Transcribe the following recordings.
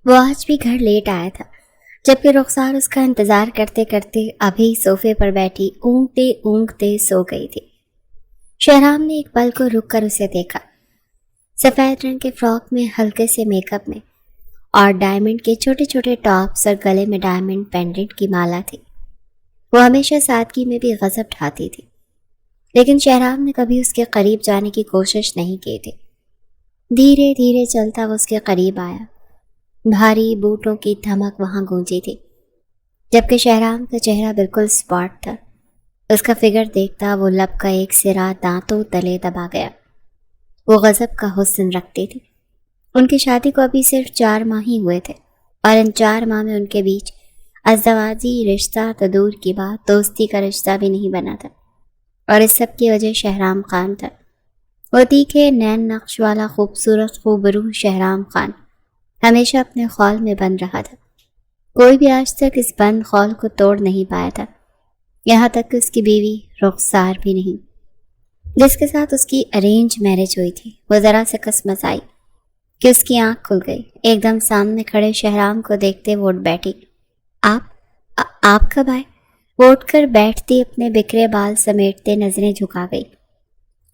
وہ آج بھی گھر لیٹ آیا تھا، جبکہ رخسار اس کا انتظار کرتے کرتے ابھی صوفے پر بیٹھی اونگتے اونگتے سو گئی تھی۔ شہرام نے ایک پل کو رک کر اسے دیکھا۔ سفید رنگ کے فراک میں ہلکے سے میک اپ میں اور ڈائمنڈ کے چھوٹے چھوٹے ٹاپس اور گلے میں ڈائمنڈ پینڈنٹ کی مالا تھی۔ وہ ہمیشہ سادگی میں بھی غضب ڈھاتی تھی، لیکن شہرام نے کبھی اس کے قریب جانے کی کوشش نہیں کی تھی۔ دھیرے دھیرے چلتا وہ اس کے قریب آیا۔ بھاری بوٹوں کی دھمک وہاں گونجی تھی، جبکہ شہرام کا چہرہ بالکل اسپاٹ تھا۔ اس کا فگر دیکھتا وہ لب کا ایک سرا دانتوں تلے دبا گیا۔ وہ غضب کا حسن رکھتی تھی۔ ان کی شادی کو ابھی صرف 4 ماہ ہی ہوئے تھے، اور ان 4 ماہ میں ان کے بیچ ازدواجی رشتہ تو دور کی بات، دوستی کا رشتہ بھی نہیں بنا تھا، اور اس سب کی وجہ شہرام خان تھا۔ وہ تیکھے نین نقش والا خوبصورت خوبرو شہرام خان ہمیشہ اپنے خول میں بند رہا تھا۔ کوئی بھی آج تک اس بند خول کو توڑ نہیں پایا تھا، یہاں تک کہ اس کی بیوی رخسار بھی نہیں، جس کے ساتھ اس کی ارینج میرج ہوئی تھی۔ وہ ذرا سے قسمت آئی کہ اس کی آنکھ کھل گئی۔ ایک دم سامنے کھڑے شہرام کو دیکھتے وہ اٹھ بیٹھی۔ آپ کب آئے؟ وہ اٹھ کر بیٹھتی اپنے بکھرے بال سمیٹتے نظریں جھکا گئی۔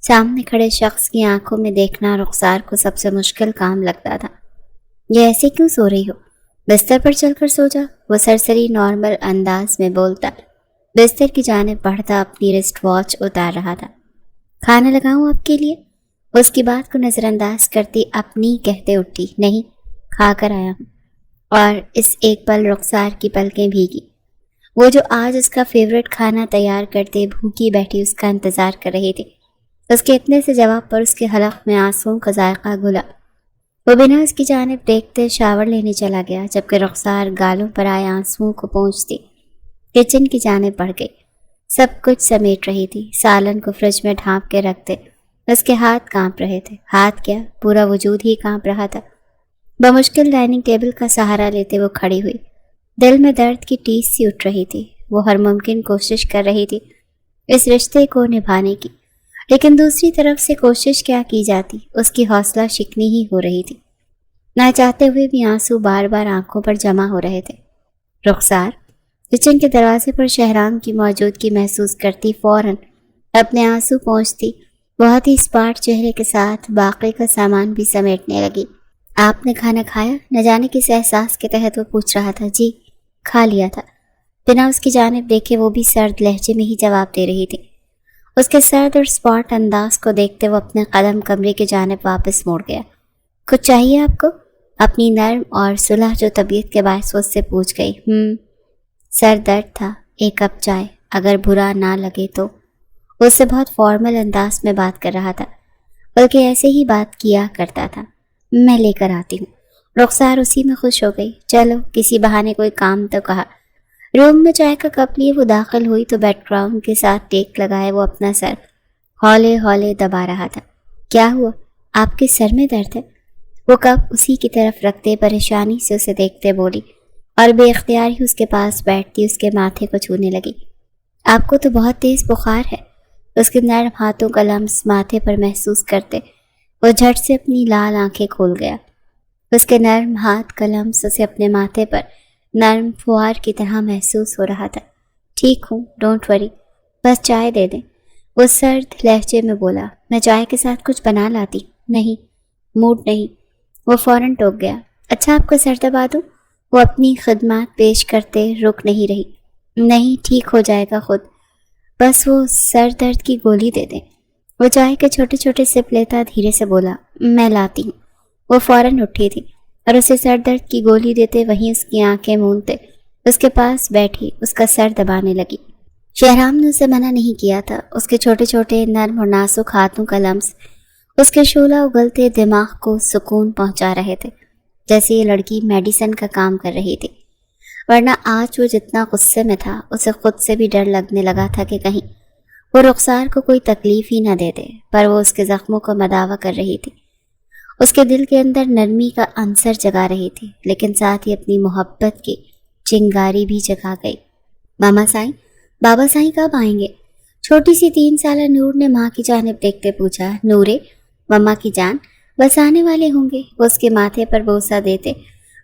سامنے کھڑے شخص کی آنکھوں میں دیکھنا رخسار کو سب سے مشکل کام لگتا تھا۔ یہ ایسے کیوں سو رہی ہو؟ بستر پر چل کر سو جا، وہ سرسری نارمل انداز میں بولتا، بستر کی جانب بڑھتا اپنی رسٹ واچ اتار رہا تھا۔ کھانا لگاؤں آپ کے لیے؟ اس کی بات کو نظر انداز کرتی اپنی کہتے اٹھی، نہیں، کھا کر آیا ہوں۔ اور اس ایک پل رخسار کی پلکیں بھیگی۔ وہ جو آج اس کا فیورٹ کھانا تیار کرتے بھوکی بیٹھی اس کا انتظار کر رہی تھی، اس کے اتنے سے جواب پر اس کے حلق میں آنسوؤں کا ذائقہ گھلا۔ وہ بنا اس کی جانب دیکھتے شاور لینے چلا گیا، جبکہ رخسار گالوں پر آئے آنسوؤں کو پونچھتی کچن کی جانب بڑھ گئی۔ سب کچھ سمیٹ رہی تھی، سالن کو فریج میں ڈھانپ کے رکھتے اس کے ہاتھ کانپ رہے تھے۔ ہاتھ کیا، پورا وجود ہی کانپ رہا تھا۔ بمشکل ڈائننگ ٹیبل کا سہارا لیتے وہ کھڑی ہوئی۔ دل میں درد کی ٹیس سی اٹھ رہی تھی۔ وہ ہر ممکن کوشش کر رہی تھی اس رشتے کو نبھانے کی، لیکن دوسری طرف سے کوشش کیا کی جاتی، اس کی حوصلہ شکنی ہی ہو رہی تھی۔ نہ چاہتے ہوئے بھی آنسو بار بار آنکھوں پر جمع ہو رہے تھے۔ رخسار کچن کے دروازے پر شہرام کی موجودگی محسوس کرتی فوراً اپنے آنسو پہنچتی، بہت ہی اسپاٹ چہرے کے ساتھ باقی کا سامان بھی سمیٹنے لگی۔ آپ نے کھانا کھایا؟ نہ جانے کس احساس کے تحت وہ پوچھ رہا تھا۔ جی، کھا لیا تھا۔ بنا اس کی جانب دیکھے وہ بھی سرد لہجے میں ہی جواب دے رہی تھی۔ اس کے سرد اور اسپاٹ انداز کو دیکھتے وہ اپنے قدم کمرے کی جانب واپس موڑ گیا۔ کچھ چاہیے آپ کو؟ اپنی نرم اور صلح جو طبیعت کے باعث وہ اس سے پوچھ گئی۔ سر درد تھا، ایک کپ چائے، اگر برا نہ لگے تو۔ اس سے بہت فارمل انداز میں بات کر رہا تھا، بلکہ ایسے ہی بات کیا کرتا تھا۔ میں لے کر آتی ہوں۔ رخسار اسی میں خوش ہو گئی۔ چلو، کسی بہانے کوئی کام تو کہا۔ روم میں چائے کا کپ لیے وہ داخل ہوئی تو بیک گراؤنڈ کے ساتھ ٹیک لگائے وہ اپنا سر ہولے ہولے دبا رہا تھا۔ کیا ہوا؟ آپ کے سر میں درد ہے؟ وہ کپ اسی کی طرف رکھتے پریشانی سے اسے دیکھتے بولی، اور بے اختیار ہی اس کے پاس بیٹھتی اس کے ماتھے کو چھونے لگی۔ آپ کو تو بہت تیز بخار ہے۔ اس کے نرم ہاتھوں کا لمس ماتھے پر محسوس کرتے وہ جھٹ سے اپنی لال آنکھیں کھول گیا۔ اس کے نرم ہاتھ کا لمس اسے اپنے ماتھے پر نرم فوار کی طرح محسوس ہو رہا تھا۔ ٹھیک ہوں، ڈونٹ وری، بس چائے دے دیں، وہ سرد لہجے میں بولا۔ میں چائے کے ساتھ کچھ بنا لاتی۔ نہیں، موڈ نہیں، وہ فوراً ٹوک گیا۔ اچھا، آپ کو سر دبا دوں؟ وہ اپنی خدمات پیش کرتے رک نہیں رہی۔ نہیں، ٹھیک ہو جائے گا خود، بس وہ سر درد کی گولی دے دیں۔ وہ چائے کے چھوٹے چھوٹے سپ لیتا دھیرے سے بولا، میں لاتی ہوں۔ وہ فوراً اٹھی تھی اور اسے سر درد کی گولی دیتے وہیں اس کی آنکھیں مونتے اس کے پاس بیٹھی اس کا سر دبانے لگی۔ شہرام نے اسے منع نہیں کیا تھا۔ اس کے چھوٹے چھوٹے نرم اور نازک ہاتھوں کا لمس اس کے شعلہ اگلتے دماغ کو سکون پہنچا رہے تھے، جیسے یہ لڑکی میڈیسن کا کام کر رہی تھی۔ ورنہ آج وہ جتنا غصے میں تھا، اسے خود سے بھی ڈر لگنے لگا تھا کہ کہیں وہ رخسار کو کوئی تکلیف ہی نہ دے دے، پر وہ اس کے زخموں کو مداوا کر رہی تھی۔ اس کے دل کے اندر نرمی کا عنصر جگا رہی تھی، لیکن ساتھ ہی اپنی محبت کی چنگاری بھی جگا گئی۔ ماما سائیں، بابا سائیں کب آئیں گے؟ چھوٹی سی 3 سالہ نور نے ماں کی جانب دیکھتے پوچھا۔ نورے، مما کی جان، بس آنے والے ہوں گے، وہ اس کے ماتھے پر بوسہ دیتے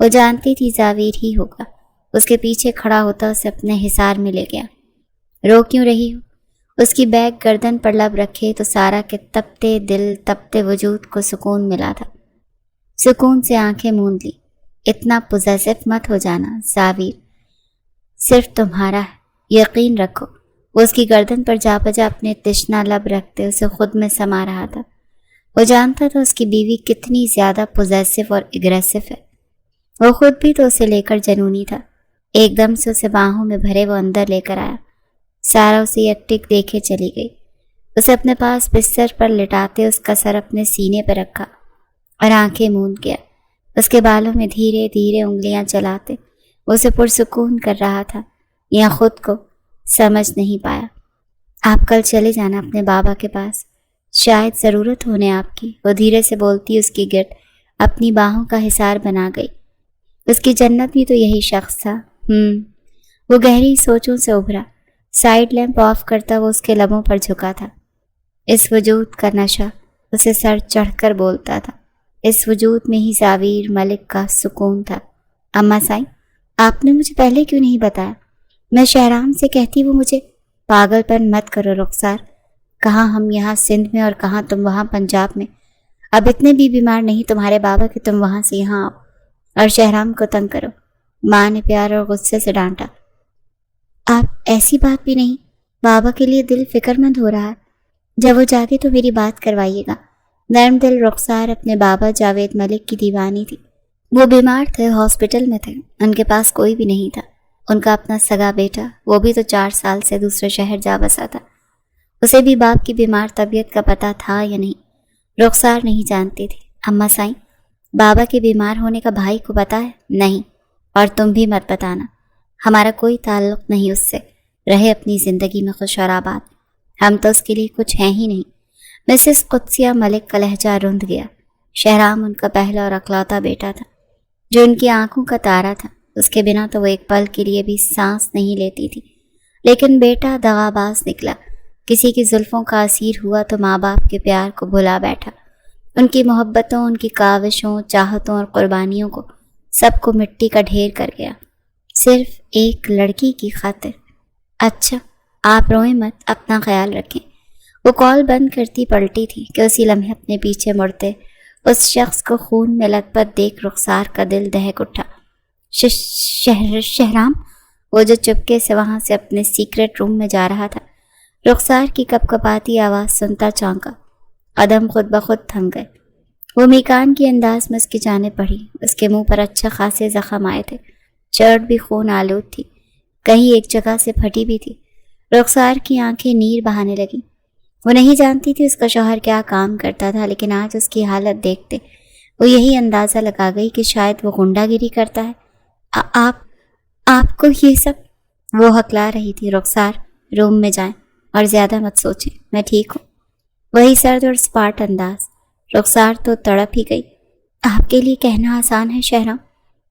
وہ جانتی تھی زاویر ہی ہوگا، اس کے پیچھے کھڑا ہوتا اسے اپنے حصار میں لے گیا۔ رو کیوں رہی ہو؟ اس کی بیگ گردن پر لب رکھے تو سارا کے تپتے دل تپتے وجود کو سکون ملا تھا۔ سکون سے آنکھیں موند لی۔ اتنا پوزیسو مت ہو جانا زاویر، صرف تمہارا ہے، یقین رکھو۔ وہ اس کی گردن پر جا بجا اپنے تشنا لب رکھتے اسے خود میں سما رہا تھا۔ وہ جانتا تھا اس کی بیوی کتنی زیادہ پوزیسو اور اگریسو ہے۔ وہ خود بھی تو اسے لے کر جنونی تھا۔ ایک دم سے اسے باہوں میں بھرے وہ اندر لے کر آیا۔ سارا اسے یک ٹک دیکھے چلی گئی۔ اسے اپنے پاس بستر پر لٹاتے اس کا سر اپنے سینے پر رکھا اور آنکھیں موند گیا۔ اس کے بالوں میں دھیرے دھیرے انگلیاں چلاتے وہ اسے پرسکون کر رہا تھا، یا خود کو سمجھ نہیں پایا۔ آپ کل چلے جانا اپنے بابا کے پاس، شاید ضرورت ہونے آپ کی، وہ دھیرے سے بولتی اس کی گرد اپنی باہوں کا حصار بنا گئی۔ اس کی جنت بھی تو یہی شخص تھا۔ وہ گہری سوچوں سے ابھرا۔ سائیڈ لیمپ آف کرتا وہ اس کے لبوں پر جھکا تھا۔ اس وجود کا نشہ اسے سر چڑھ کر بولتا تھا۔ اس وجود میں ہی زاویر ملک کا سکون تھا۔ اماں سائیں، آپ نے مجھے پہلے کیوں نہیں بتایا؟ میں شہرام سے کہتی وہ مجھے۔ پاگل پن مت کرو رخسار، کہاں ہم یہاں سندھ میں اور کہاں تم وہاں پنجاب میں۔ اب اتنے بھی بیمار نہیں تمہارے بابا کہ تم وہاں سے یہاں آؤ اور شہرام کو تنگ کرو، ماں نے پیار اور غصے سے ڈانٹا۔ آپ ایسی بات بھی نہیں، بابا کے لیے دل فکر مند ہو رہا ہے، جب وہ جاگے تو میری بات کروائیے گا۔ نرم دل رخسار اپنے بابا جاوید ملک کی دیوانی تھی۔ وہ بیمار تھے، ہاسپٹل میں تھے، ان کے پاس کوئی بھی نہیں تھا۔ ان کا اپنا سگا بیٹا، وہ بھی تو 4 سال سے دوسرے شہر جا بسا تھا۔ اسے بھی باپ کی بیمار طبیعت کا پتہ تھا یا نہیں، رخسار نہیں جانتی تھی۔ اماں سائیں، بابا کے بیمار ہونے کا بھائی کو پتہ ہے؟ نہیں، اور تم بھی مت بتانا، ہمارا کوئی تعلق نہیں اس سے، رہے اپنی زندگی میں خوش اور آباد، ہم تو اس کے لیے کچھ ہیں ہی نہیں۔ مسز قدسیہ ملک کا لہجہ رند گیا۔ شہرام ان کا پہلا اور اکلوتا بیٹا تھا، جو ان کی آنکھوں کا تارا تھا۔ اس کے بنا تو وہ ایک پل کے لیے بھی سانس نہیں لیتی تھی، لیکن بیٹا دغاباز نکلا، کسی کی زلفوں کا اسیر ہوا تو ماں باپ کے پیار کو بھلا بیٹھا، ان کی محبتوں، ان کی کاوشوں، چاہتوں اور قربانیوں کو سب کو مٹی کا ڈھیر کر گیا، صرف ایک لڑکی کی خاطر۔ اچھا آپ روئیں مت، اپنا خیال رکھیں۔ وہ کال بند کرتی پلٹی تھی کہ اسی لمحے اپنے پیچھے مڑتے اس شخص کو خون میں لت پت دیکھ رخسار کا دل دہک اٹھا۔ شہرام، وہ جو چپکے سے وہاں سے اپنے سیکرٹ روم میں جا رہا تھا، رخسار کی کپ کپاتی آواز سنتا چونکا، قدم خود بخود تھم گئے۔ وہ میکان کی انداز میں اس کی جانب بڑھی، اس کے منہ پر اچھا خاصے زخم آئے تھے، شرٹ بھی خون آلود تھی، کہیں ایک جگہ سے پھٹی بھی تھی۔ رخسار کی آنکھیں نیر بہانے لگیں۔ وہ نہیں جانتی تھی اس کا شوہر کیا کام کرتا تھا، لیکن آج اس کی حالت دیکھتے وہ یہی اندازہ لگا گئی کہ شاید وہ غنڈہ گیری کرتا ہے۔ آپ کو یہ سب؟ وہ ہکلا رہی تھی۔ رخسار، روم میں جائیں اور زیادہ مت سوچیں، میں ٹھیک ہوں۔ وہی سرد اور سپاٹ انداز۔ رخسار تو تڑپ ہی گئی۔ آپ کے لیے کہنا آسان ہے شہرام،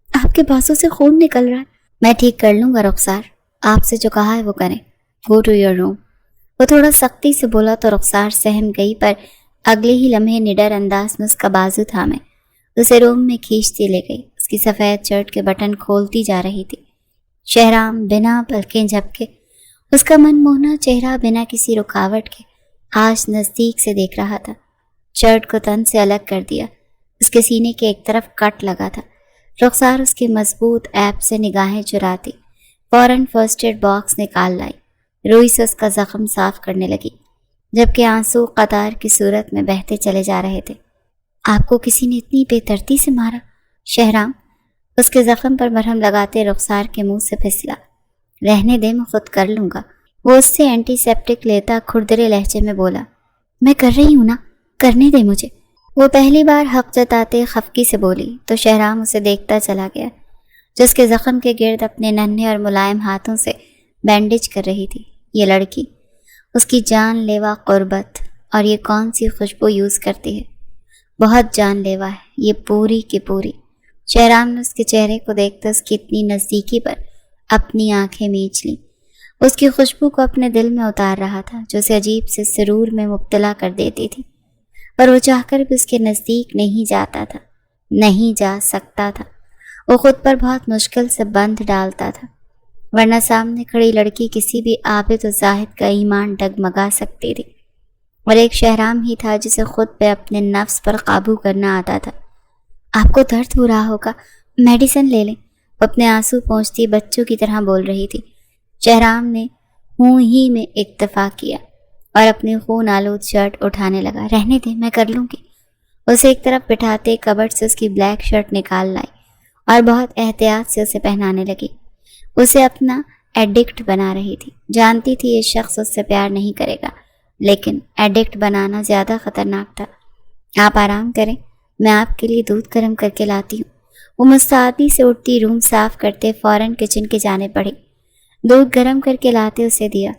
آپ کے بازوں سے خون نکل رہا ہے۔ میں ٹھیک کر لوں گا رخسار، آپ سے جو کہا ہے وہ کریں، گو ٹو یور روم۔ وہ تھوڑا سختی سے بولا تو رخسار سہم گئی، پر اگلے ہی لمحے نڈر انداز میں اس کا بازو تھامے اسے روم میں کھینچتی لے گئی۔ اس کی سفید شرٹ کے بٹن کھولتی جا رہی تھی۔ شہرام بنا پلکیں جھپکے اس کا من موہنا چہرہ بنا کسی رکاوٹ کے آج نزدیک سے دیکھ رہا تھا۔ شرٹ کو تن سے الگ کر دیا، اس کے سینے کے ایک طرف کٹ لگا تھا۔ رخسار اس کی مضبوط ایپ سے نگاہیں چراتی فوراً فرسٹ ایڈ باکس نکال لائی، روئی سے اس کا زخم صاف کرنے لگی، جبکہ آنسو قطار کی صورت میں بہتے چلے جا رہے تھے۔ آپ کو کسی نے اتنی بے دردی سے مارا شہرام؟ اس کے زخم پر مرہم لگاتے رخسار کے منہ سے پھسلا۔ رہنے دے، میں خود کر لوں گا۔ وہ اس سے اینٹی سیپٹک لیتا کھردرے لہجے میں بولا، میں کر رہی ہوں نا، کرنے دے مجھے۔ وہ پہلی بار حق جتاتے خفگی سے بولی تو شہرام اسے دیکھتا چلا گیا، جس کے زخم کے گرد اپنے ننھے اور ملائم ہاتھوں سے بینڈیج کر رہی تھی۔ یہ لڑکی، اس کی جان لیوا قربت، اور یہ کون سی خوشبو یوز کرتی ہے، بہت جان لیوا ہے یہ پوری کی پوری۔ شہرام نے اس کے چہرے کو دیکھتے اس کی اتنی نزدیکی پر اپنی آنکھیں میچ لیں۔ اس کی خوشبو کو اپنے دل میں اتار رہا تھا، جو اسے عجیب سے سرور میں مبتلا کر دیتی تھی، پر وہ چاہ کر بھی اس کے نزدیک نہیں جاتا تھا، نہیں جا سکتا تھا۔ وہ خود پر بہت مشکل سے بند ڈالتا تھا، ورنہ سامنے کھڑی لڑکی کسی بھی عابد و زاہد کا ایمان ڈگمگا سکتی تھی، اور ایک شہرام ہی تھا جسے خود پہ اپنے نفس پر قابو کرنا آتا تھا۔ آپ کو درد ہو رہا ہوگا، میڈیسن لے لیں، اپنے آنسو پہنچتی بچوں کی طرح بول رہی تھی۔ شہرام نے ہوں ہی میں اکتفا کیا اور اپنی خون آلود شرٹ اٹھانے لگا۔ رہنے دیں، میں کر لوں گی۔ اسے ایک طرف بٹھاتے کبٹ سے اس کی بلیک شرٹ نکال لائی اور بہت احتیاط سے اسے پہنانے لگی۔ اسے اپنا ایڈکٹ بنا رہی تھی، جانتی تھی یہ شخص اس سے پیار نہیں کرے گا، لیکن ایڈکٹ بنانا زیادہ خطرناک تھا۔ آپ آرام کریں، میں آپ کے لیے دودھ گرم کر کے لاتی ہوں۔ وہ مستعدی سے اٹھتی روم صاف کرتے فوراً کچن کی جانب بڑھی، دودھ گرم کر کے لاتے اسے دیا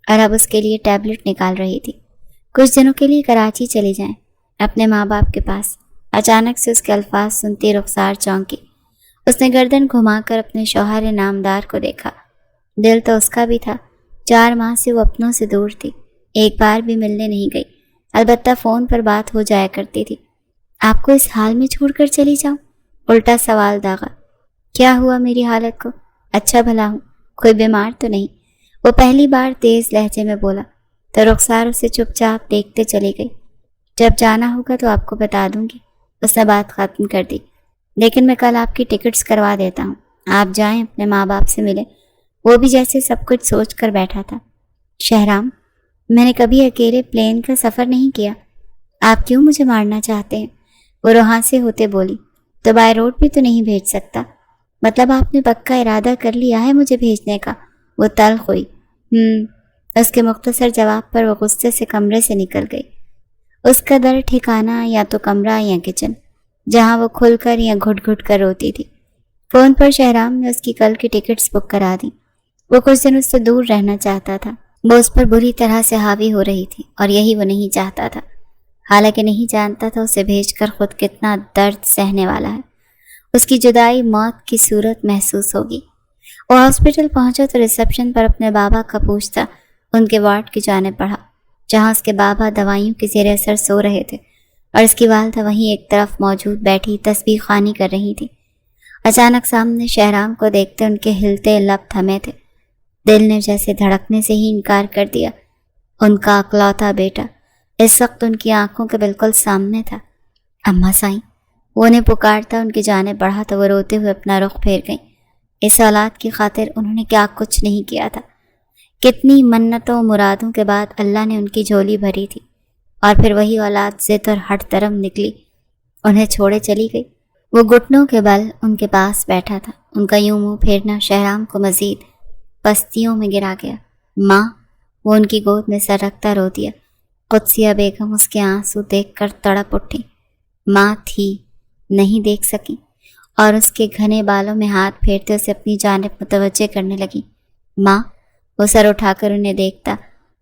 اور اب اس کے لیے ٹیبلٹ نکال رہی تھی۔ کچھ دنوں کے لیے کراچی چلی جائیں، اپنے ماں باپ کے پاس۔ اچانک سے اس کے الفاظ سنتی رخسار چونکی۔ اس نے گردن گھما کر اپنے شوہر نامدار کو دیکھا۔ دل تو اس کا بھی تھا، 4 ماہ سے وہ اپنوں سے دور تھی، ایک بار بھی ملنے نہیں گئی، البتہ فون پر بات ہو جایا کرتی تھی۔ آپ کو اس حال میں چھوڑ کر چلی جاؤں؟ الٹا سوال داغا۔ کیا ہوا میری حالت کو؟ اچھا بھلا ہوں، کوئی بیمار تو نہیں؟ وہ پہلی بار تیز لہجے میں بولا تو رخسار اسے چپ چاپ دیکھتے چلی گئی۔ جب جانا ہوگا تو آپ کو بتا دوں گی، اس نے بات ختم کر دی، لیکن میں کل آپ کی ٹکٹس کروا دیتا ہوں، آپ جائیں اپنے ماں باپ سے ملیں۔ وہ بھی جیسے سب کچھ سوچ کر بیٹھا تھا۔ شہرام، میں نے کبھی اکیلے پلین کا سفر نہیں کیا، آپ کیوں مجھے مارنا چاہتے ہیں؟ وہ روحاں سے ہوتے بولی۔ تو بائی روڈ بھی تو نہیں بھیج سکتا؟ مطلب آپ نے پکا ارادہ کر لیا ہے مجھے بھیجنے کا؟ وہ تلخ ہوئی۔ اس کے مختصر جواب پر وہ غصے سے کمرے سے نکل گئی۔ اس کا در ٹھکانہ یا تو کمرہ یا کچن، جہاں وہ کھل کر یا گھٹ گھٹ کر روتی تھی۔ فون پر شہرام نے اس کی کل کی ٹکٹس بک کرا دی۔ وہ کچھ دن اس سے دور رہنا چاہتا تھا، وہ اس پر بری طرح سے حاوی ہو رہی تھی اور یہی وہ نہیں چاہتا تھا، حالانکہ نہیں جانتا تھا اسے بھیج کر خود کتنا درد سہنے والا ہے۔ اس کی جدائی موت کی صورت محسوس ہوگی۔ وہ ہاسپٹل پہنچا تو ریسپشن پر اپنے بابا کا پوچھتا ان کے وارڈ کی جانب بڑھا، جہاں اس کے بابا دوائیوں کے زیر اثر سو رہے تھے اور اس کی والدہ وہیں ایک طرف موجود بیٹھی تسبیح خوانی کر رہی تھی۔ اچانک سامنے شہرام کو دیکھتے ان کے ہلتے لب تھمے تھے، دل نے جیسے دھڑکنے سے ہی انکار کر دیا۔ ان کا اکلوتا بیٹا اس وقت ان کی آنکھوں کے بالکل سامنے تھا۔ اماں سائیں، وہ انہیں پکارتا ان کی جانب بڑھا تو وہ روتے ہوئے اپنا رخ پھیر گئیں۔ اس اولاد کی خاطر انہوں نے کیا کچھ نہیں کیا تھا، کتنی منتوں و مرادوں کے بعد اللہ نے ان کی جھولی بھری تھی، اور پھر وہی اولاد ضد اور ہٹ درم نکلی، انہیں چھوڑے چلی گئی۔ وہ گھٹنوں کے بل ان کے پاس بیٹھا تھا، ان کا یوں منہ پھیرنا شہرام کو مزید پستیوں میں گرا گیا۔ ماں، وہ ان کی گود میں سر رکھتا رو دیا۔ قدسیہ بیگم اس کے آنسو دیکھ کر تڑپ اٹھی۔ ماں تھی، نہیں دیکھ سکی، اور اس کے گھنے بالوں میں ہاتھ پھیرتے اسے اپنی جانب متوجہ کرنے لگی۔ ماں، وہ سر اٹھا کر انہیں دیکھتا،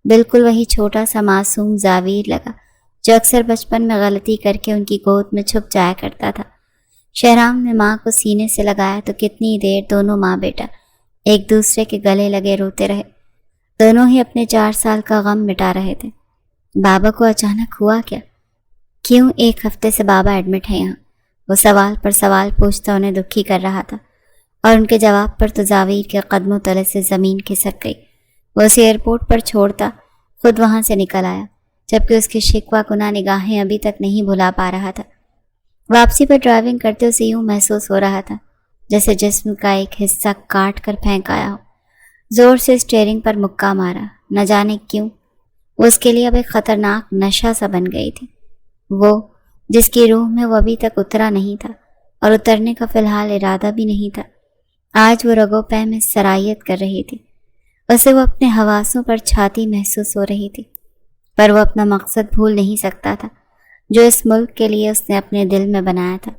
بالکل وہی چھوٹا سا معصوم زاویر لگا جو اکثر بچپن میں غلطی کر کے ان کی گود میں چھپ جایا کرتا تھا۔ شہرام نے ماں کو سینے سے لگایا تو کتنی دیر دونوں ماں بیٹا ایک دوسرے کے گلے لگے روتے رہے، دونوں ہی اپنے 4 سال کا غم مٹا رہے تھے۔ بابا کو اچانک ہوا کیا؟ کیوں 1 ہفتے سے بابا ایڈمٹ ہیں یہاں؟ وہ سوال پر سوال پوچھتا انہیں دکھی کر رہا تھا، اور ان کے جواب پر تو زاویر کے قدموں تلے سے زمین کھسک گئی۔ وہ اسے ایئرپورٹ پر چھوڑتا خود وہاں سے نکل آیا، جبکہ اس کی شکوہ کنہ نگاہیں ابھی تک نہیں بھلا پا رہا تھا۔ واپسی پر ڈرائیونگ کرتے اسے یوں محسوس ہو رہا تھا جیسے جسم کا ایک حصہ کاٹ کر پھینک آیا ہو۔ زور سے اسٹیئرنگ پر مکہ مارا، نہ جانے کیوں وہ اس کے لیے اب ایک خطرناک نشہ سا بن گئی تھی، وہ جس کی روح میں وہ ابھی تک اترا نہیں تھا اور اترنے کا فی الحال ارادہ بھی نہیں تھا۔ آج وہ رگو پے میں سرایت کر رہی تھی، اسے وہ اپنے حواسوں پر چھاتی محسوس ہو رہی تھی، پر وہ اپنا مقصد بھول نہیں سکتا تھا جو اس ملک کے لیے اس نے اپنے دل میں بنایا تھا۔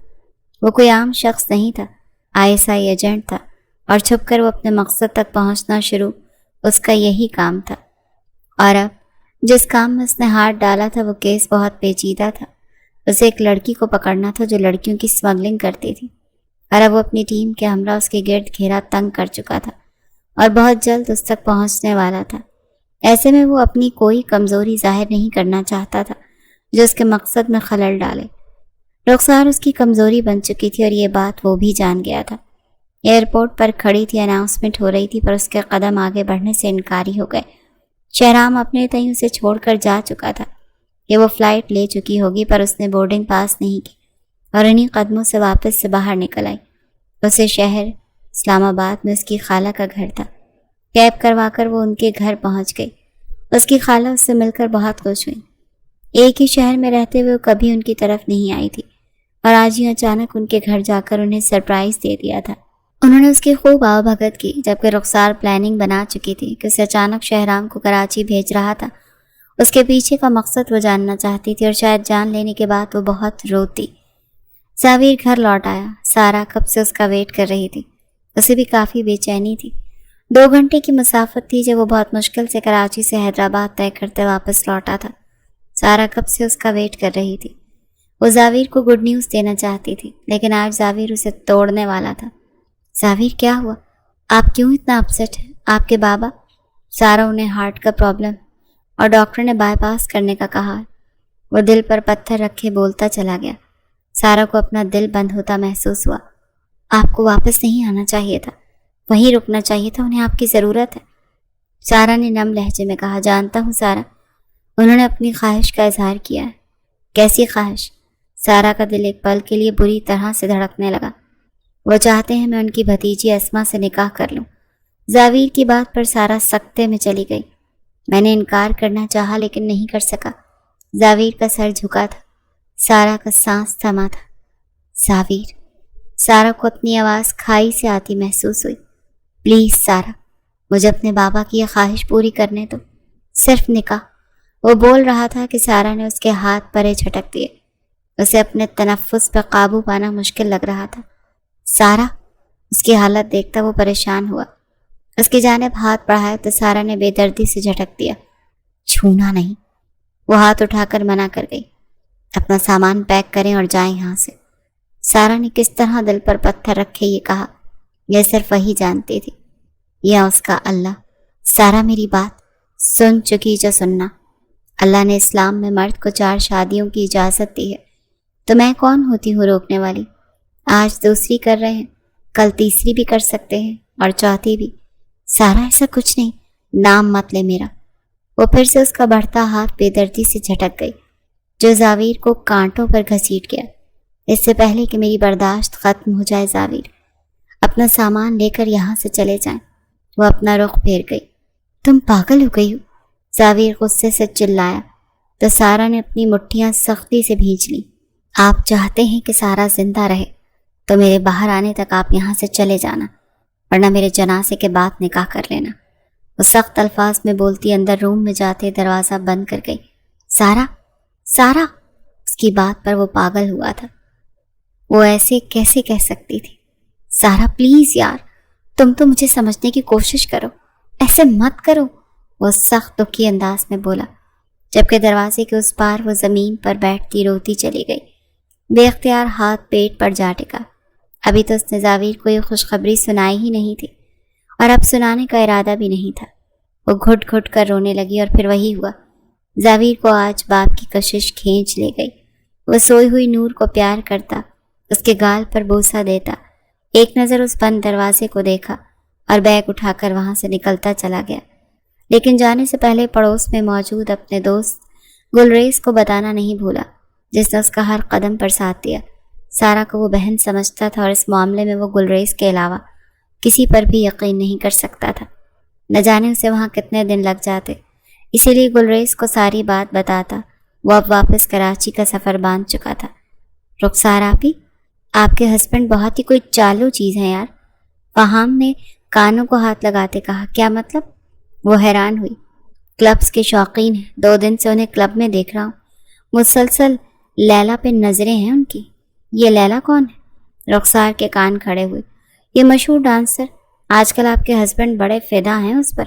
وہ کوئی عام شخص نہیں تھا، ISI ایجنٹ تھا، اور چھپ کر وہ اپنے مقصد تک پہنچنا شروع اس کا یہی کام تھا۔ اور اب جس کام میں اس نے ہاتھ ڈالا تھا وہ کیس بہت پیچیدہ تھا۔ اسے ایک لڑکی کو پکڑنا تھا جو لڑکیوں کی سمگلنگ کرتی تھی، اور اب وہ اپنی ٹیم کے ہمراہ اس کے گرد گھیرا تنگ کر چکا تھا اور بہت جلد اس تک پہنچنے والا تھا۔ ایسے میں وہ اپنی کوئی کمزوری ظاہر نہیں کرنا چاہتا تھا جو اس کے مقصد میں خلل ڈالے۔ رخسار اس کی کمزوری بن چکی تھی اور یہ بات وہ بھی جان گیا تھا۔ ایئرپورٹ پر کھڑی تھی، اناؤنسمنٹ ہو رہی تھی، پر اس کے قدم آگے بڑھنے سے انکاری ہو گئے۔ شہرام اپنے تئیں اسے چھوڑ کر جا چکا تھا کہ وہ فلائٹ لے چکی ہوگی، پر اس نے بورڈنگ پاس نہیں کی اور انہی قدموں سے واپس سے باہر نکل آئی۔ اسے شہر اسلام آباد میں اس کی خالہ کا گھر تھا۔ کیب کروا کر وہ ان کے گھر پہنچ گئی۔ اس کی خالہ اس سے مل کر بہت خوش ہوئی۔ ایک ہی شہر میں رہتے ہوئے وہ کبھی ان کی طرف نہیں آئی تھی اور آج ہی اچانک ان کے گھر جا کر انہیں سرپرائز دے دیا تھا۔ انہوں نے اس کی خوب آؤ بھگت کی، جبکہ رخسار پلاننگ بنا چکی تھی کہ اسے اچانک شہرام کو کراچی بھیج رہا تھا۔ اس کے پیچھے کا مقصد وہ جاننا چاہتی تھی اور شاید جان لینے کے بعد وہ بہت روتی۔ زاویر گھر لوٹ آیا۔ سارا کب سے اس کا ویٹ کر رہی تھی۔ اسے بھی کافی بے چینی تھی۔ 2 گھنٹے کی مسافت تھی جو وہ بہت مشکل سے کراچی سے حیدرآباد طے کرتے واپس لوٹا تھا۔ سارا کب سے اس کا ویٹ کر رہی تھی۔ وہ زاویر کو گڈ نیوز دینا چاہتی تھی، لیکن آج زاویر اسے توڑنے والا تھا۔ زاویر کیا ہوا؟ آپ کیوں اتنا اپسیٹ ہیں؟ آپ کے بابا؟ سارا انہیں ہارٹ کا پرابلم اور ڈاکٹر نے بائی پاس کرنے کا کہا۔ وہ دل پر پتھر رکھے بولتا چلا گیا۔ سارا کو اپنا دل بند ہوتا محسوس ہوا۔ آپ کو واپس نہیں آنا چاہیے تھا، وہیں رکنا چاہیے تھا، انہیں آپ کی ضرورت ہے۔ سارا نے نم لہجے میں کہا۔ جانتا ہوں سارا۔ انہوں نے اپنی خواہش کا اظہار کیا ہے۔ کیسی خواہش؟ سارا کا دل ایک پل کے لیے بری طرح سے دھڑکنے لگا۔ وہ چاہتے ہیں میں ان کی بھتیجی اسما سے نکاح کر لوں۔ زاویر کی بات پر سارا سکتے میں چلی گئی۔ میں نے انکار کرنا چاہا لیکن نہیں کر سکا۔ زاویر کا سر جھکا تھا۔ سارا کا سانس تھما تھا۔ زاویر۔ سارا کو اپنی آواز کھائی سے آتی محسوس ہوئی۔ پلیز سارا، مجھے اپنے بابا کی یہ خواہش پوری کرنے دو، صرف نکاح۔ وہ بول رہا تھا کہ سارا نے اس کے ہاتھ پرے جھٹک دیے۔ اسے اپنے تنفس پر قابو پانا مشکل لگ رہا تھا۔ سارا، اس کی حالت دیکھتا وہ پریشان ہوا۔ اس کی جانب ہاتھ بڑھایا تو سارا نے بے دردی سے جھٹک دیا۔ چھونا نہیں۔ وہ ہاتھ اٹھا کر منع کر گئی۔ اپنا سامان پیک کریں اور جائیں یہاں سے۔ سارا نے کس طرح دل پر پتھر رکھے یہ کہا، یہ صرف وہی جانتی تھی، یا اس کا اللہ۔ سارا میری بات سن چکی جو سننا۔ اللہ نے اسلام میں مرد کو 4 شادیوں کی اجازت دی ہے، تو میں کون ہوتی ہوں روکنے والی؟ آج 2 کر رہے ہیں، کل 3 بھی کر سکتے ہیں اور 4 بھی۔ سارا ایسا کچھ نہیں، نام مت لے میرا۔ وہ پھر سے اس کا بڑھتا ہاتھ بے دردی سے جھٹک گئی، جو زاویر کو کانٹوں پر گھسیٹ گیا۔ اس سے پہلے کہ میری برداشت ختم ہو جائے زاویر، اپنا سامان لے کر یہاں سے چلے جائیں۔ وہ اپنا رخ پھیر گئی۔ تم پاگل ہو گئی ہو؟ زاویر غصے سے چلایا تو سارا نے اپنی مٹھیاں سختی سے بھینچ لیں۔ آپ چاہتے ہیں کہ سارا زندہ رہے تو میرے باہر آنے تک آپ یہاں سے چلے جانا، ورنہ میرے جنازے کے بعد نکاح کر لینا۔ وہ سخت الفاظ میں بولتی اندر روم میں جاتے دروازہ بند کر گئی۔ سارا، سارا! اس کی بات پر وہ پاگل ہوا تھا۔ وہ ایسے کیسے کہہ سکتی تھی؟ سارا پلیز یار، تم تو مجھے سمجھنے کی کوشش کرو، ایسے مت کرو، وہ سخت دکھی انداز میں بولا، جبکہ دروازے کے اس پار وہ زمین پر بیٹھتی روتی چلی گئی۔ بے اختیار ہاتھ پیٹ پر جا ٹکا۔ ابھی تو اس نے زاویر کو یہ خوشخبری سنائی ہی نہیں تھی اور اب سنانے کا ارادہ بھی نہیں تھا۔ وہ گھٹ گھٹ کر رونے لگی اور پھر وہی ہوا۔ زاویر کو آج باپ کی کشش کھینچ لے گئی۔ وہ سوئی ہوئی نور کو پیار کرتا، اس کے گال پر بوسہ دیتا، ایک نظر اس بند دروازے کو دیکھا اور بیگ اٹھا کر وہاں سے نکلتا چلا گیا۔ لیکن جانے سے پہلے پڑوس میں موجود اپنے دوست گلریز کو بتانا نہیں بھولا، جس نے اس کا ہر قدم پر ساتھ دیا۔ سارا کو وہ بہن سمجھتا تھا اور اس معاملے میں وہ گلریز کے علاوہ کسی پر بھی یقین نہیں کر سکتا تھا۔ نہ جانے اسے وہاں کتنے دن لگ جاتے، اسی لیے گلریز کو ساری بات بتاتا۔ وہ اب واپس کراچی کا سفر باندھ چکا تھا۔ رخسار آپی، آپ کے ہسبینڈ بہت ہی کوئی چالو چیز ہیں یار، فہام نے کانوں کو ہاتھ لگاتے کہا۔ کیا مطلب؟ وہ حیران ہوئی۔ کلبز کے شوقین ہیں، 2 دن سے انہیں کلب میں دیکھ رہا ہوں، مسلسل لیلا پہ نظریں ہیں ان کی۔ یہ لیلا کون ہے؟ رخسار کے کان کھڑے ہوئے۔ یہ مشہور ڈانسر، آج کل آپ کے ہسبینڈ بڑے فدا ہیں اس پر۔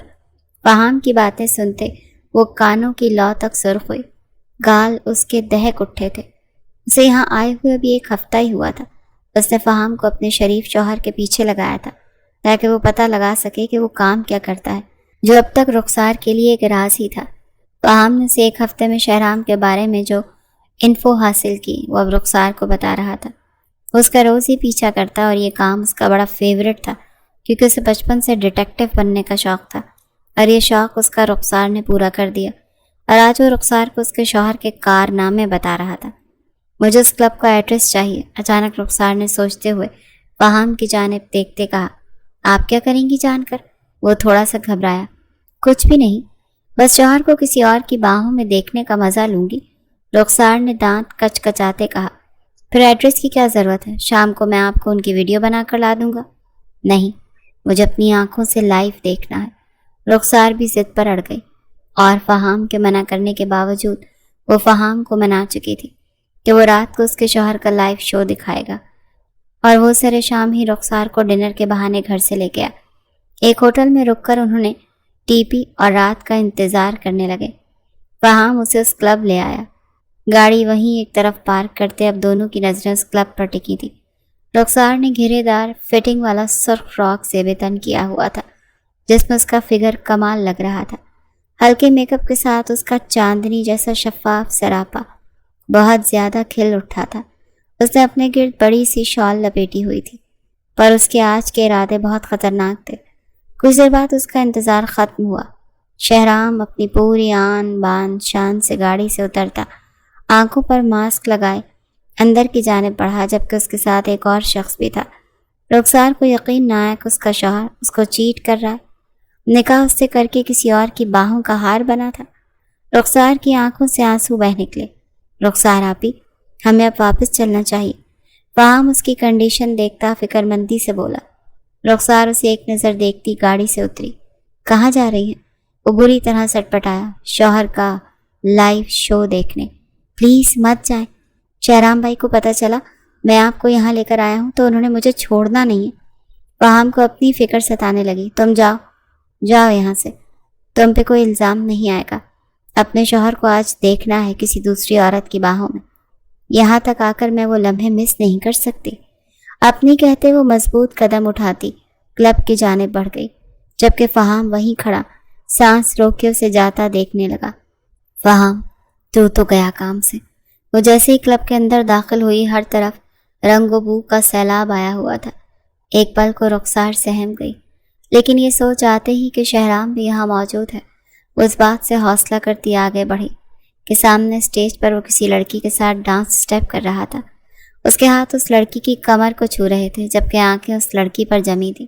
فہام کی باتیں سنتے وہ کانوں کی لو تک سرخ ہوئی، گال اس کے دہک اٹھے تھے۔ اسے یہاں آئے ہوئے ابھی 1 ہفتہ ہی ہوا تھا۔ اس نے فہام کو اپنے شریف شوہر کے پیچھے لگایا تھا تاکہ وہ پتہ لگا سکے کہ وہ کام کیا کرتا ہے، جو اب تک رخسار کے لیے ایک راز ہی تھا۔ فہام نے اسے 1 ہفتے میں شہرام کے بارے میں جو انفو حاصل کی وہ اب رخسار کو بتا رہا تھا۔ اس کا روز ہی پیچھا کرتا اور یہ کام اس کا بڑا فیورٹ تھا کیونکہ اسے بچپن سے ڈیٹیکٹیو بننے کا شوق تھا، اور یہ شوق اس کا رخسار نے پورا کر دیا۔ اور آج وہ رخسار کو اس کے شوہر کے کارنامے بتا رہا تھا۔ مجھے اس کلب کا ایڈریس چاہیے، اچانک رخسار نے سوچتے ہوئے فہام کی جانب دیکھتے کہا۔ آپ کیا کریں گی جان کر؟ وہ تھوڑا سا گھبرایا۔ کچھ بھی نہیں، بس شوہر کو کسی اور کی باہوں میں دیکھنے کا مزہ لوں گی، رخسار نے دانت کچ کچاتے کہا۔ پھر ایڈریس کی کیا ضرورت ہے؟ شام کو میں آپ کو ان کی ویڈیو بنا کر لا دوں گا۔ نہیں، مجھے اپنی آنکھوں سے لائیو دیکھنا ہے۔ رخسار بھی ضد پر اڑ گئی، اور فہام کے منع کرنے کے باوجود وہ فہام کو منا چکی تھی کہ وہ رات کو اس کے شوہر کا لائیو شو دکھائے گا، اور وہ سر شام ہی رخسار کو ڈنر کے بہانے گھر سے لے گیا۔ ایک ہوٹل میں رک کر انہوں نے ٹی پی اور رات کا انتظار کرنے لگے۔ فہام اسے اس کلب لے آیا۔ گاڑی وہیں ایک طرف پارک کرتے اب دونوں کی نظریں اس کلب پر ٹکی تھی۔ رخسار نے گھیرے دار فٹنگ والا سرخ فراک سے بے تن کیا ہوا تھا جس میں اس کا فگر کمال لگ رہا تھا۔ ہلکے میک اپ کے ساتھ اس کا چاندنی جیسا شفاف سراپا بہت زیادہ کھل اٹھا تھا۔ اس نے اپنے گرد بڑی سی شال لپیٹی ہوئی تھی، پر اس کے آج کے ارادے بہت خطرناک تھے۔ کچھ دیر بعد اس کا انتظار ختم ہوا۔ شہرام اپنی پوری آن بان شان سے گاڑی سے اترتا، آنکھوں پر ماسک لگائے اندر کی جانب بڑھا، جبکہ اس کے ساتھ ایک اور شخص بھی تھا۔ رخسار کو یقین نہ آیا کہ اس کا شوہر اس کو چیٹ کر رہا ہے، نکاح اس سے کر کے کسی اور کی باہوں کا ہار بنا تھا۔ رخسار کی آنکھوں سے آنسو بہہ نکلے۔ رخسار آپی، ہمیں اب واپس چلنا چاہیے۔ فہام اس کی کنڈیشن دیکھتا فکر مندی سے بولا۔ رخسار اسے ایک نظر دیکھتی گاڑی سے اتری۔ کہاں جا رہی ہیں؟ وہ بری طرح سٹپٹایا۔ شوہر کا لائیو شو دیکھنے۔ پلیز مت جائیں، شہرام بھائی کو پتہ چلا میں آپ کو یہاں لے کر آیا ہوں تو انہوں نے مجھے چھوڑنا نہیں ہے۔ فہام کو اپنی فکر ستانے لگی۔ تم جاؤ یہاں سے، تم پہ کوئی الزام نہیں آئے گا۔ اپنے شوہر کو آج دیکھنا ہے کسی دوسری عورت کی باہوں میں، یہاں تک آ کر میں وہ لمحے مس نہیں کر سکتی۔ اپنی کہتے وہ مضبوط قدم اٹھاتی کلب کی جانب بڑھ گئی، جبکہ فہام وہیں کھڑا سانس روک کے اسے جاتا دیکھنے لگا۔ فہام، تو گیا کام سے۔ وہ جیسے ہی کلب کے اندر داخل ہوئی ہر طرف رنگ و بو کا سیلاب آیا ہوا تھا۔ ایک پل کو رخسار سہم گئی، لیکن یہ سوچ آتے ہی کہ شہرام بھی یہاں موجود ہے، وہ اس بات سے حوصلہ کرتی آگے بڑھی کہ سامنے اسٹیج پر وہ کسی لڑکی کے ساتھ ڈانس سٹیپ کر رہا تھا۔ اس کے ہاتھ اس لڑکی کی کمر کو چھو رہے تھے، جبکہ آنکھیں اس لڑکی پر جمی تھی۔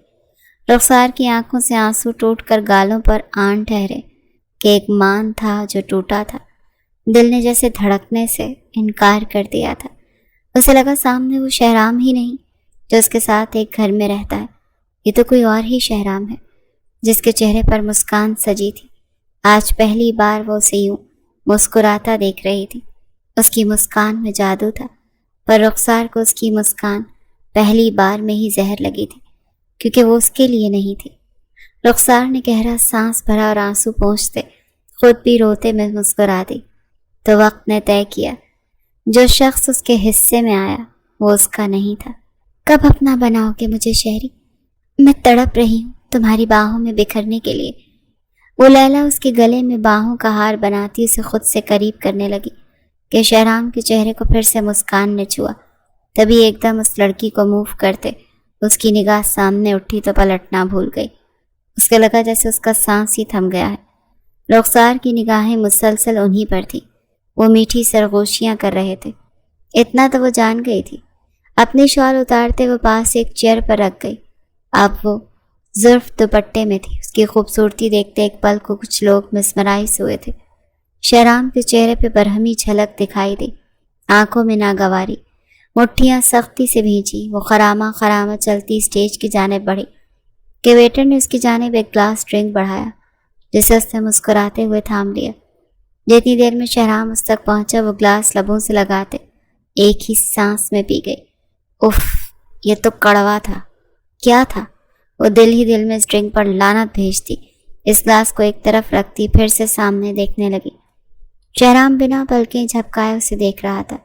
رخسار کی آنکھوں سے آنسو ٹوٹ کر گالوں پر آن ٹھہرے کہ ایک مان تھا جو ٹوٹا تھا۔ دل نے جیسے دھڑکنے سے انکار کر دیا تھا۔ اسے لگا سامنے وہ شہرام ہی نہیں جو اس کے ساتھ ایک گھر میں رہتا ہے، یہ تو کوئی اور ہی شہرام ہے جس کے چہرے پر مسکان سجی تھی۔ آج پہلی بار وہ اسے یوں مسکراتا دیکھ رہی تھی۔ اس کی مسکان میں جادو تھا، پر رخسار کو اس کی مسکان پہلی بار میں ہی زہر لگی تھی، کیونکہ وہ اس کے لیے نہیں تھی۔ رخسار نے گہرا سانس بھرا اور آنسو پہنچتے خود بھی روتے میں مسکرا دی۔ تو وقت نے طے کیا، جو شخص اس کے حصے میں آیا وہ اس کا نہیں تھا۔ کب اپنا بناؤ گے مجھے شہری؟ میں تڑپ رہی ہوں تمہاری باہوں میں بکھرنے کے لیے۔ وہ لیلا اس کے گلے میں باہوں کا ہار بناتی اسے خود سے قریب کرنے لگی کہ شہرام کے چہرے کو پھر سے مسکان نے چھوا۔ تبھی ایک دم اس لڑکی کو موو کرتے اس کی نگاہ سامنے اٹھی تو پلٹنا بھول گئی۔ اس کو لگا جیسے اس کا سانس ہی تھم گیا ہے۔ رخسار کی نگاہیں مسلسل انہی پر تھی، وہ میٹھی سرگوشیاں کر رہے تھے۔ اتنا تو وہ جان گئی تھی۔ اپنی شال اتارتے وہ پاس ایک چیئر پر رکھ گئی۔ اب وہ ظرف دوپٹے میں تھی۔ اس کی خوبصورتی دیکھتے ایک پل کو کچھ لوگ مسمرائز ہوئے تھے۔ شہرام کے چہرے پہ برہمی جھلک دکھائی دی، آنکھوں میں ناگواری، مٹھیاں سختی سے بھینچی۔ وہ خرامہ چلتی اسٹیج کی جانب بڑھی کہ ویٹر نے اس کی جانب ایک گلاس ڈرنک بڑھایا، جسے اس نے مسکراتے ہوئے تھام لیا۔ جتنی دیر میں شہرام اس تک پہنچا وہ گلاس لبوں سے لگاتے ایک ہی سانس میں پی گئی۔ اف، یہ تو کڑوا تھا۔ کیا تھا؟ وہ دل ہی دل میں اس ڈرنک پر لعنت بھیجتی، اس گلاس کو ایک طرف رکھتی، پھر سے سامنے دیکھنے لگی۔ شہرام بنا پلکیں جھپکائے اسے دیکھ رہا تھا۔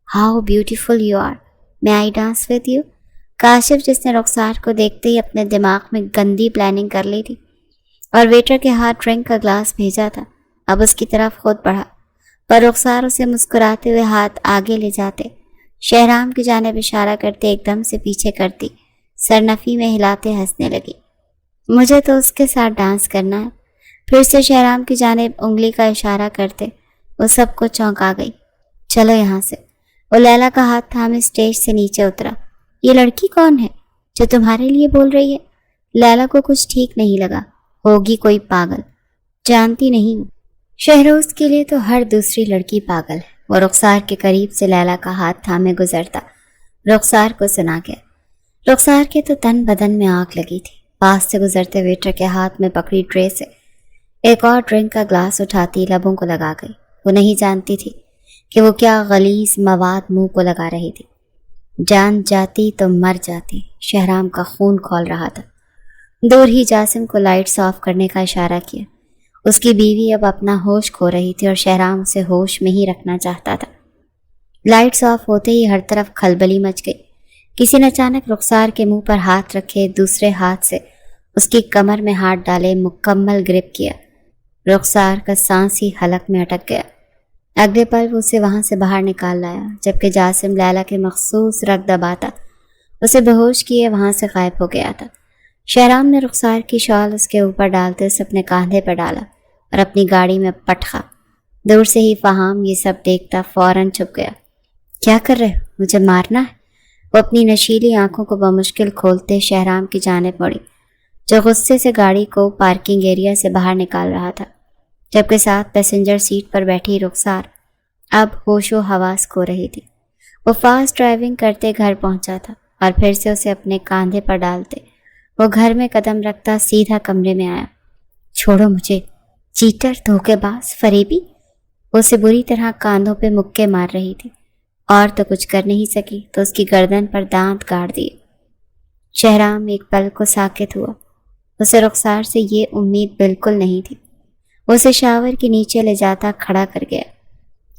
ہاؤ بیوٹیفل یو آر، میں I dance with you? Kashif, جس نے رخسار کو دیکھتے ہی اپنے دماغ میں گندی پلاننگ کر لی تھی اور ویٹر کے ہاتھ ڈرنک کا گلاس بھیجا تھا، اب اس کی طرف خود بڑھا۔ پر رخسار اسے مسکراتے ہوئے ہاتھ آگے لے جاتے شہرام کی جانب اشارہ کرتے ایک دم سے پیچھے کرتی سرنفی میں ہلاتے ہنسنے لگی۔ مجھے تو اس کے ساتھ ڈانس کرنا ہے۔ پھر سے شہرام کی جانب انگلی کا اشارہ کرتے وہ سب کو چونکا گئی۔ چلو یہاں سے۔ وہ لیلا کا ہاتھ تھامے اسٹیج سے نیچے اترا۔ یہ لڑکی کون ہے جو تمہارے لیے بول رہی ہے؟ لیلا کو کچھ ٹھیک نہیں لگا۔ ہوگی کوئی پاگل، جانتی نہیں ہوں۔ شہروز کے لیے تو ہر دوسری لڑکی پاگل ہے۔ وہ رخسار کے قریب سے لیلا کا ہاتھ تھامے گزرتا رخسار کو سنا گیا۔ رخسار کے تو تن بدن میں آگ لگی تھی۔ پاس سے گزرتے ویٹر کے ہاتھ میں پکڑی ٹرے سے ایک اور ڈرنک کا گلاس اٹھاتی لبوں کو لگا گئی۔ وہ نہیں جانتی تھی کہ وہ کیا غلیظ مواد منہ کو لگا رہی تھی۔ جان جاتی تو مر جاتی۔ شہرام کا خون کھول رہا تھا۔ دور ہی جاسم کو لائٹس آف کرنے کا اشارہ کیا۔ اس کی بیوی اب اپنا ہوش کھو رہی تھی اور شہرام اسے ہوش میں ہی رکھنا چاہتا تھا۔ لائٹس آف ہوتے ہی ہر طرف کھلبلی مچ گئی۔ کسی نے اچانک رخسار کے منہ پر ہاتھ رکھے دوسرے ہاتھ سے اس کی کمر میں ہاتھ ڈالے مکمل گرپ کیا۔ رخسار کا سانس ہی حلق میں اٹک گیا۔ اگلے پل وہ اسے وہاں سے باہر نکال لایا، جبکہ جاسم لیلا کے مخصوص رگ دباتا اسے بے ہوش کیے وہاں سے غائب ہو گیا تھا۔ شہرام نے رخسار کی شال اس کے اوپر ڈالتے اسے اپنے کاندھے پر ڈالا اور اپنی گاڑی میں پٹخا۔ دور سے ہی فہام یہ سب دیکھتا فوراً چھپ گیا۔ کیا کر رہے ہو؟ مجھے مارنا ہے؟ وہ اپنی نشیلی آنکھوں کو بمشکل کھولتے شہرام کی جانب مڑی، جو غصے سے گاڑی کو پارکنگ ایریا سے باہر نکال رہا تھا، جبکہ ساتھ پیسنجر سیٹ پر بیٹھی رخسار اب ہوش و حواس کھو رہی تھی۔ وہ فاسٹ ڈرائیونگ کرتے گھر پہنچا تھا اور پھر سے اسے اپنے کاندھے پر ڈالتے وہ گھر میں قدم رکھتا سیدھا کمرے میں آیا۔ چھوڑو مجھے، چیٹر، دھوکے باز، فریبی۔ وہ اسے بری طرح کاندھوں پہ مکے مار رہی تھی اور تو کچھ کر نہیں سکی تو اس کی گردن پر دانت گاڑ دیے۔ شہرام ایک پل کو ساکت ہوا۔ اسے رخسار سے یہ امید بالکل نہیں تھی۔ وہ اسے شاور کے نیچے لے جاتا کھڑا کر گیا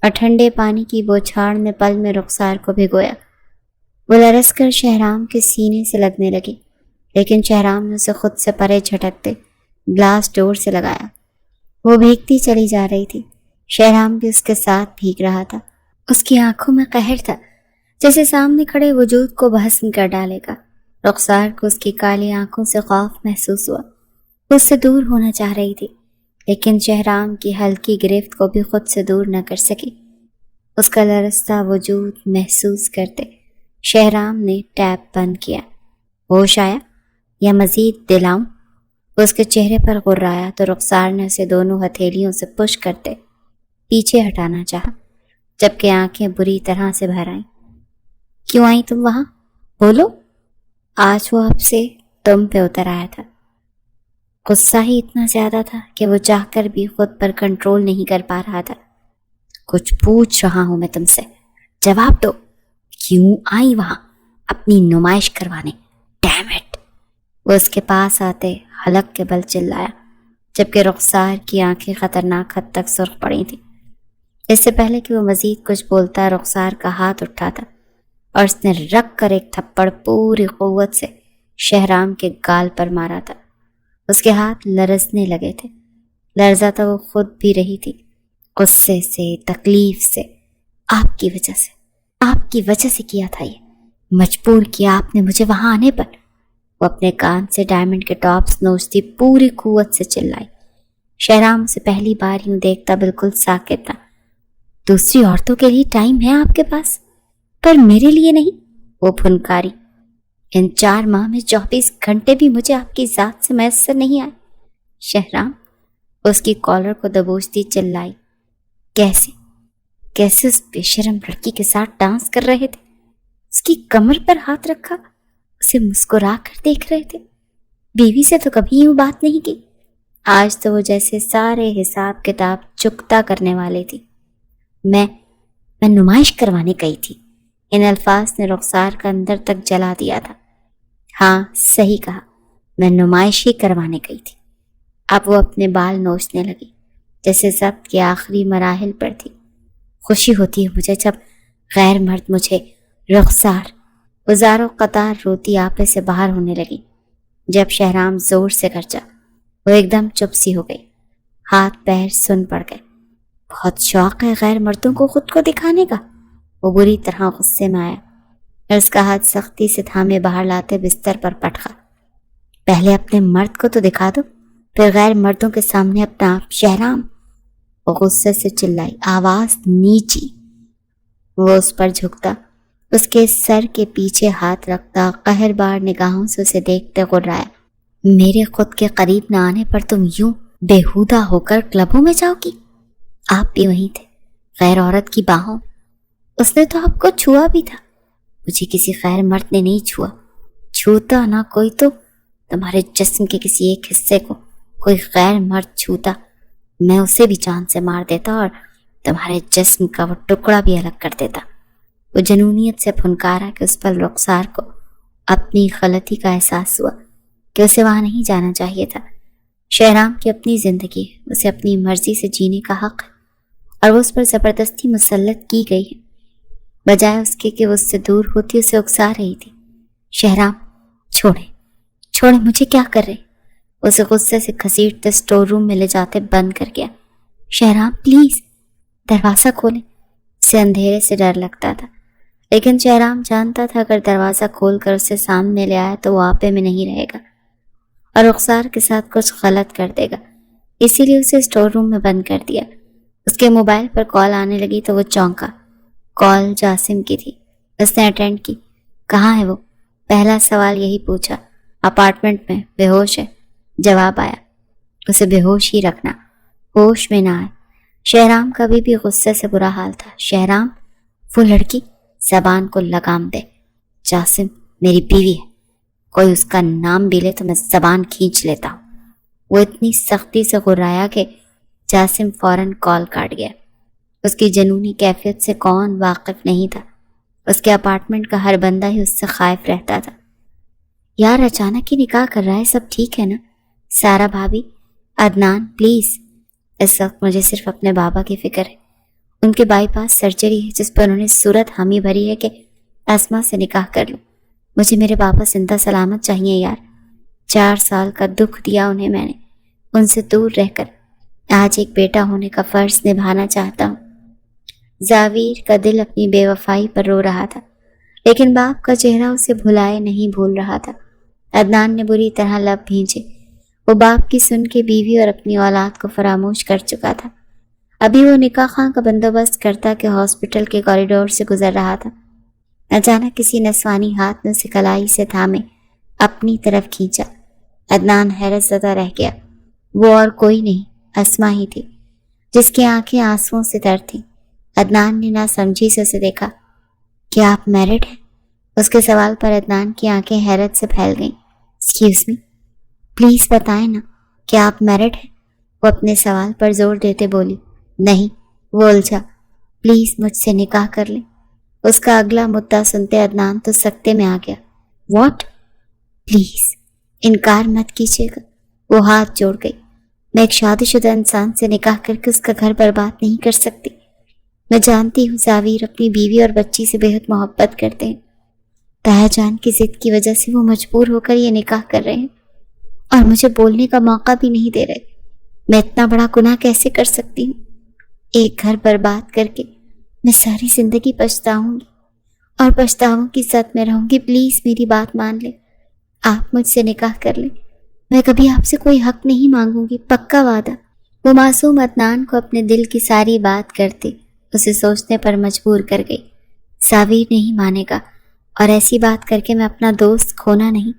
اور ٹھنڈے پانی کی بوچھاڑ نے پل میں رخسار کو بھگویا۔ وہ لرز کر شہرام کے سینے سے لگنے لگی، لیکن شہرام نے اسے خود سے پرے جھٹکتے گلاس ڈور سے لگایا۔ وہ بھیگتی چلی جا رہی تھی۔ شہرام بھی اس کے ساتھ بھیگ رہا تھا۔ اس کی آنکھوں میں قہر تھا، جیسے سامنے کھڑے وجود کو بھسم کر ڈالے گا۔ رخسار کو اس کی کالی آنکھوں سے خوف محسوس ہوا۔ وہ اس سے دور ہونا چاہ رہی تھی، لیکن شہرام کی ہلکی گرفت کو بھی خود سے دور نہ کر سکی۔ اس کا لرزتا وجود محسوس کرتے شہرام نے ٹیپ بند کیا۔ ہوش آیا یا مزید دلاؤں؟ وہ اس کے چہرے پر غرایا تو رخسار نے اسے دونوں ہتھیلیوں سے پش کرتے پیچھے ہٹانا چاہا، جبکہ آنکھیں بری طرح سے بھر آئیں۔ کیوں آئی تم وہاں؟ بولو۔ آج وہ اب سے تم پہ اتر آیا تھا۔ غصہ ہی اتنا زیادہ تھا کہ وہ چاہ کر بھی خود پر کنٹرول نہیں کر پا رہا تھا۔ کچھ پوچھ رہا ہوں میں تم سے، جواب دو۔ کیوں آئی وہاں؟ اپنی نمائش کروانے۔ Damn it! وہ اس کے پاس آتے حلق کے بل چلایا، جبکہ رخسار کی آنکھیں خطرناک حد تک سرخ پڑی تھیں۔ اس سے پہلے کہ وہ مزید کچھ بولتا، رخسار کا ہاتھ اٹھا تھا اور اس نے رکھ کر ایک تھپڑ پوری قوت سے شہرام کے گال پر مارا تھا۔ اس کے ہاتھ لرزنے لگے تھے۔ لرزا تو وہ خود بھی رہی تھی، غصے سے، تکلیف سے۔ آپ کی وجہ سے کیا تھا یہ، مجبور کیا آپ نے مجھے وہاں آنے پر۔ وہ اپنے کان سے ڈائمنڈ کے ٹاپس نوچتی پوری قوت سے چلائی۔ شہرام اسے پہلی بار یوں دیکھتا بالکل ساکت تھا۔ دوسری عورتوں کے لیے ٹائم ہے آپ کے پاس، پر میرے لیے نہیں، وہ پھنکاری۔ ان 4 ماہ میں 24 گھنٹے بھی مجھے آپ کی ذات سے میسر نہیں آئے۔ شہرام اس کی کالر کو دبوچتی چلائی۔ کیسے اس بے شرم لڑکی کے ساتھ ڈانس کر رہے تھے؟ اس کی کمر پر ہاتھ رکھا، اسے مسکرا کر دیکھ رہے تھے۔ بیوی سے تو کبھی یوں بات نہیں کی۔ آج تو وہ جیسے سارے حساب کتاب چکتا کرنے والے تھی۔ میں نمائش کروانے گئی تھی۔ ان الفاظ نے رخسار کا اندر تک جلا دیا تھا۔ ہاں صحیح کہا، میں نمائش ہی کروانے گئی تھی۔ اب وہ اپنے بال نوچنے لگی، جیسے ضبط کے آخری مراحل پر تھی۔ خوشی ہوتی ہے مجھے جب غیر مرد مجھے رخسار، وزاروں قطار روتی آپے سے باہر ہونے لگی۔ جب شہرام زور سے گرجا، وہ ایک دم چپ سی ہو گئی۔ ہاتھ پیر سن پڑ گئے۔ بہت شوق ہے غیر مردوں کو خود کو دکھانے کا۔ وہ بری طرح غصے میں آیا اور اس کا ہاتھ سختی سے تھامے باہر لاتے بستر پر پٹکا۔ پہلے اپنے مرد کو تو دکھا دو، پھر غیر مردوں کے سامنے اپنا آپ شہرام۔ وہ غصے سے چلائی، آواز نیچی۔ وہ اس پر جھکتا، اس کے سر کے پیچھے ہاتھ رکھتا، قہر بار نگاہوں سے اسے دیکھتے غرایا۔ میرے خود کے قریب نہ آنے پر تم یوں بےہودہ ہو کر کلبوں میں جاؤ گی؟ آپ بھی وہیں تھے، غیر عورت کی باہوں۔ اس نے تو آپ کو چھوا بھی تھا، مجھے کسی غیر مرد نے نہیں چھوا۔ چھوتا نہ کوئی تو تمہارے جسم کے کسی ایک حصے کو کوئی غیر مرد چھوتا، میں اسے بھی جان سے مار دیتا اور تمہارے جسم کا وہ ٹکڑا بھی الگ کر دیتا۔ وہ جنونیت سے پھنکارا کہ اس پر رخسار کو اپنی غلطی کا احساس ہوا کہ اسے وہاں نہیں جانا چاہیے تھا۔ شہرام کی اپنی زندگی ہے، اسے اپنی مرضی سے جینے کا حق ہے اور وہ اس پر زبردستی مسلط کی گئی ہے، بجائے اس کے کہ وہ اس سے دور ہوتی اسے اکسا رہی تھی۔ شہرام چھوڑیں، مجھے کیا کر رہے؟ اسے غصے سے گھسیٹتے سٹور روم میں لے جاتے بند کر گیا۔ شہرام پلیز دروازہ کھولیں۔ اسے اندھیرے سے ڈر لگتا تھا، لیکن شہرام جانتا تھا اگر دروازہ کھول کر اسے سامنے لے آیا تو وہ آپے میں نہیں رہے گا اور رخسار کے ساتھ کچھ غلط کر دے گا، اسی لیے اسے سٹور روم میں بند کر دیا۔ اس کے موبائل پر کال آنے لگی تو وہ چونکا۔ کال جاسم کی تھی۔ اس نے اٹینڈ کی۔ کہاں ہے وہ؟ پہلا سوال یہی پوچھا۔ اپارٹمنٹ میں، بے ہوش ہے۔ جواب آیا، اسے بے ہوش ہی رکھنا، ہوش میں نہ آئے۔ شہرام کا بھی غصے سے برا حال تھا۔ شہرام، وہ لڑکی زبان کو لگام دے، جاسم میری بیوی ہے، کوئی اس کا نام بھی لے تو میں زبان کھینچ لیتا ہوں۔ وہ اتنی سختی سے غرایا کہ جاسم فوراً کال کاٹ گیا۔ اس کی جنونی کیفیت سے کون واقف نہیں تھا؟ اس کے اپارٹمنٹ کا ہر بندہ ہی اس سے خائف رہتا تھا۔ یار اچانک ہی نکاح کر رہا ہے، سب ٹھیک ہے نا؟ سارا بھابھی، عدنان پلیز، اس وقت مجھے صرف اپنے بابا کی فکر ہے۔ ان کے بائی پاس سرجری ہے جس پر انہوں نے صورت حامی بھری ہے کہ اسما سے نکاح کر لوں۔ مجھے میرے بابا زندہ سلامت چاہیے یار۔ 4 سال کا دکھ دیا انہیں میں نے، ان سے دور رہ کر آج ایک بیٹا ہونے کا فرض نبھانا چاہتا ہوں۔ زاویر کا دل اپنی بے وفائی پر رو رہا تھا، لیکن باپ کا چہرہ اسے بھلائے نہیں بھول رہا تھا۔ عدنان نے بری طرح لب بھینچے۔ وہ باپ کی سن کے بیوی اور اپنی اولاد کو فراموش کر چکا تھا۔ ابھی وہ نکاح خاں کا بندوبست کرتا کہ ہاسپٹل کے کوریڈور سے گزر رہا تھا۔ اچانک کسی نسوانی ہاتھ نے اسے کلائی سے تھامے اپنی طرف کھینچا۔ عدنان حیرت زدہ رہ گیا۔ وہ اور کوئی نہیں، اسما ہی تھی، جس کی آنکھیں آنسوؤں سے تر تھیں۔ عدنان نے نہ سمجھی سے اسے دیکھا۔ کیا آپ میرڈ ہیں؟ اس کے سوال پر عدنان کی آنکھیں حیرت سے پھیل گئیں۔ ایکسکیوز می، پلیز بتائیں نا، کیا آپ میرڈ ہیں؟ وہ اپنے سوال پر زور دیتے بولی۔ نہیں، وہ الجھا۔ پلیز مجھ سے نکاح کر لیں۔ اس کا اگلا مدعا سنتے عدنان تو سکتے میں آ گیا۔ واٹ؟ پلیز انکار مت کیجیے گا۔ وہ ہاتھ جوڑ گئی۔ میں ایک شادی شدہ انسان سے نکاح کر کے اس کا گھر برباد نہیں کر سکتی۔ میں جانتی ہوں زاویر اپنی بیوی اور بچی سے بے حد محبت کرتے ہیں، تایا جان کی ضد کی وجہ سے وہ مجبور ہو کر یہ نکاح کر رہے ہیں اور مجھے بولنے کا موقع بھی نہیں دے رہے۔ میں اتنا بڑا گناہ کیسے کر سکتی ہوں؟ ایک گھر برباد کر کے میں ساری زندگی پچھتاؤں گی اور پچھتاؤں کی زد میں رہوں گی۔ پلیز میری بات مان لیں، آپ مجھ سے نکاح کر لیں۔ میں کبھی آپ سے کوئی حق نہیں مانگوں گی، پکا وعدہ۔ وہ معصوم عدنان کو اپنے دل کی ساری بات کرتی اسے سوچنے پر مجبور کر گئی۔ زاویر نہیں مانے گا، اور ایسی بات کر کے میں اپنا دوست کھونا نہیں۔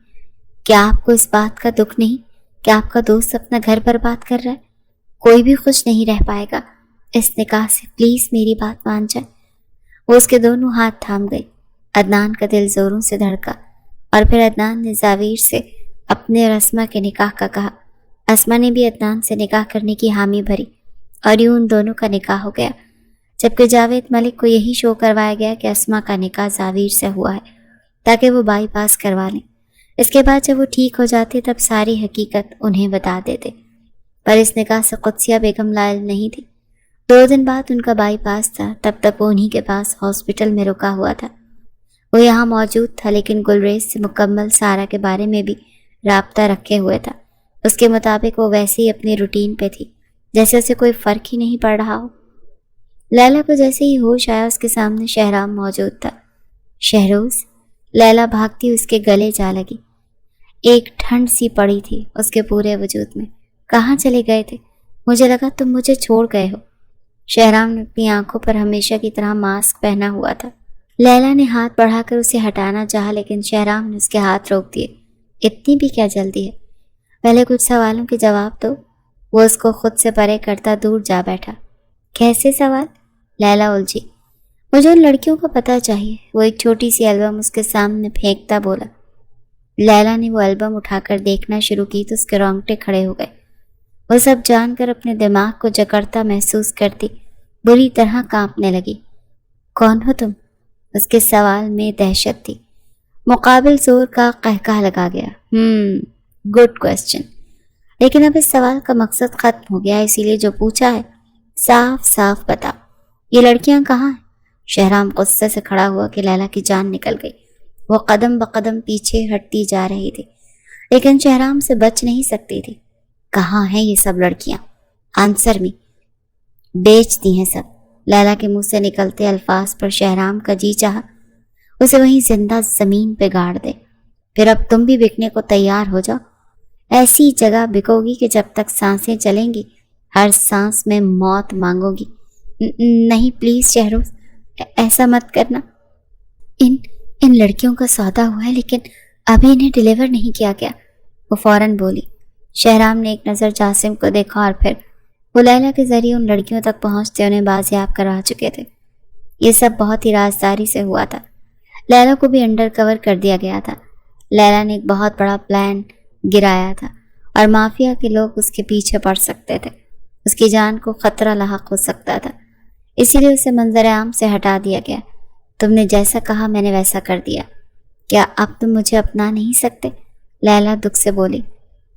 کیا آپ کو اس بات کا دکھ نہیں کہ آپ کا دوست اپنا گھر برباد کر رہا ہے؟ کوئی بھی خوش نہیں رہ پائے گا اس نکاح سے، پلیز میری بات مان جائے۔ وہ اس کے دونوں ہاتھ تھام گئی۔ عدنان کا دل زوروں سے دھڑکا، اور پھر عدنان نے زاویر سے اپنے اور اسما کے نکاح کا کہا۔ اسما نے بھی عدنان سے نکاح کرنے کی حامی بھری، اور یوں ان دونوں کا نکاح ہو گیا، جبکہ جاوید ملک کو یہی شو کروایا گیا کہ اسما کا نکاح زاویر سے ہوا ہے تاکہ وہ بائی پاس کروا لیں۔ اس کے بعد جب وہ ٹھیک ہو جاتے تب ساری حقیقت انہیں بتا دیتے، پر اس نکاح سے قدسیہ بیگم لائل نہیں تھی۔ 2 دن بعد ان کا بائی پاس تھا، تب تک وہ انہی کے پاس ہاسپٹل میں رکا ہوا تھا۔ وہ یہاں موجود تھا، لیکن گلریز سے مکمل سارا کے بارے میں بھی رابطہ رکھے ہوئے تھا۔ اس کے مطابق وہ ویسے ہی اپنی روٹین پہ تھی، جیسے اسے کوئی فرق ہی نہیں پڑ رہا ہو۔ لیلا کو جیسے ہی ہوش آیا اس کے سامنے شہرام موجود تھا۔ شہروز، لیلا بھاگتی اس کے گلے جا لگی۔ ایک ٹھنڈ سی پڑی تھی اس کے پورے وجود میں۔ کہاں چلے گئے تھے؟ مجھے لگا تم مجھے چھوڑ گئے ہو۔ شہرام نے اپنی آنکھوں پر ہمیشہ کی طرح ماسک پہنا ہوا تھا۔ لیلا نے ہاتھ بڑھا کر اسے ہٹانا چاہا لیکن شہرام نے اس کے ہاتھ روک دیے۔ اتنی بھی کیا جلدی ہے؟ پہلے کچھ سوالوں کے جواب دو۔ وہ اس کو خود سے پرے کرتا دور جا بیٹھا۔ کیسے سوال؟ لیلا الجھی۔ مجھے ان لڑکیوں کا پتہ چاہیے۔ وہ ایک چھوٹی سی البم اس کے سامنے پھینکتا بولا۔ لیلا نے وہ البم اٹھا کر دیکھنا شروع کی تو اس کے رونگٹے کھڑے ہو گئے۔ وہ سب جان کر اپنے دماغ کو جکڑتا محسوس کرتی بری طرح کانپنے لگی۔ کون ہو تم؟ اس کے سوال میں دہشت تھی۔ مقابل زور کا قہقہ لگا گیا۔ گڈ کوسچن، لیکن اب اس سوال کا مقصد ختم ہو گیا، اسی لیے جو پوچھا ہے صاف صاف بتا، یہ لڑکیاں کہاں ہیں؟ شہرام غصے سے کھڑا ہوا کہ لیلا کی جان نکل گئی۔ وہ قدم بقدم پیچھے ہٹتی جا رہی تھی لیکن شہرام سے بچ نہیں سکتی تھی۔ کہاں ہیں یہ سب لڑکیاں؟ آنسر می۔ بیچ دی ہیں سب۔ لیلا کے منہ سے نکلتے الفاظ پر شہرام کا جی چاہا اسے وہیں زندہ زمین پہ گاڑ دے۔ پھر اب تم بھی بکنے کو تیار ہو جاؤ۔ ایسی جگہ بکو گی کہ جب تک سانسیں چلیں گی ہر سانس میں موت مانگو گی۔ نہیں پلیز شہروز، ایسا مت کرنا۔ ان لڑکیوں کا سودا ہوا ہے لیکن ابھی انہیں ڈیلیور نہیں کیا گیا، وہ فوراً بولی۔ شہرام نے ایک نظر جاسم کو دیکھا اور پھر وہ لیلا کے ذریعے ان لڑکیوں تک پہنچتے انہیں بازیاب کروا چکے تھے۔ یہ سب بہت ہی رازداری سے ہوا تھا۔ لیلا کو بھی انڈر کور کر دیا گیا تھا۔ لیلا نے ایک بہت بڑا پلان گرایا تھا اور مافیا کے لوگ اس کے پیچھے پڑ سکتے تھے۔ اس کی جان کو خطرہ لاحق ہو سکتا تھا، اسی لیے اسے منظر عام سے ہٹا دیا گیا۔ تم نے جیسا کہا میں نے ویسا کر دیا۔ کیا اب تم مجھے اپنا نہیں سکتے؟ لیلا دکھ سے بولی،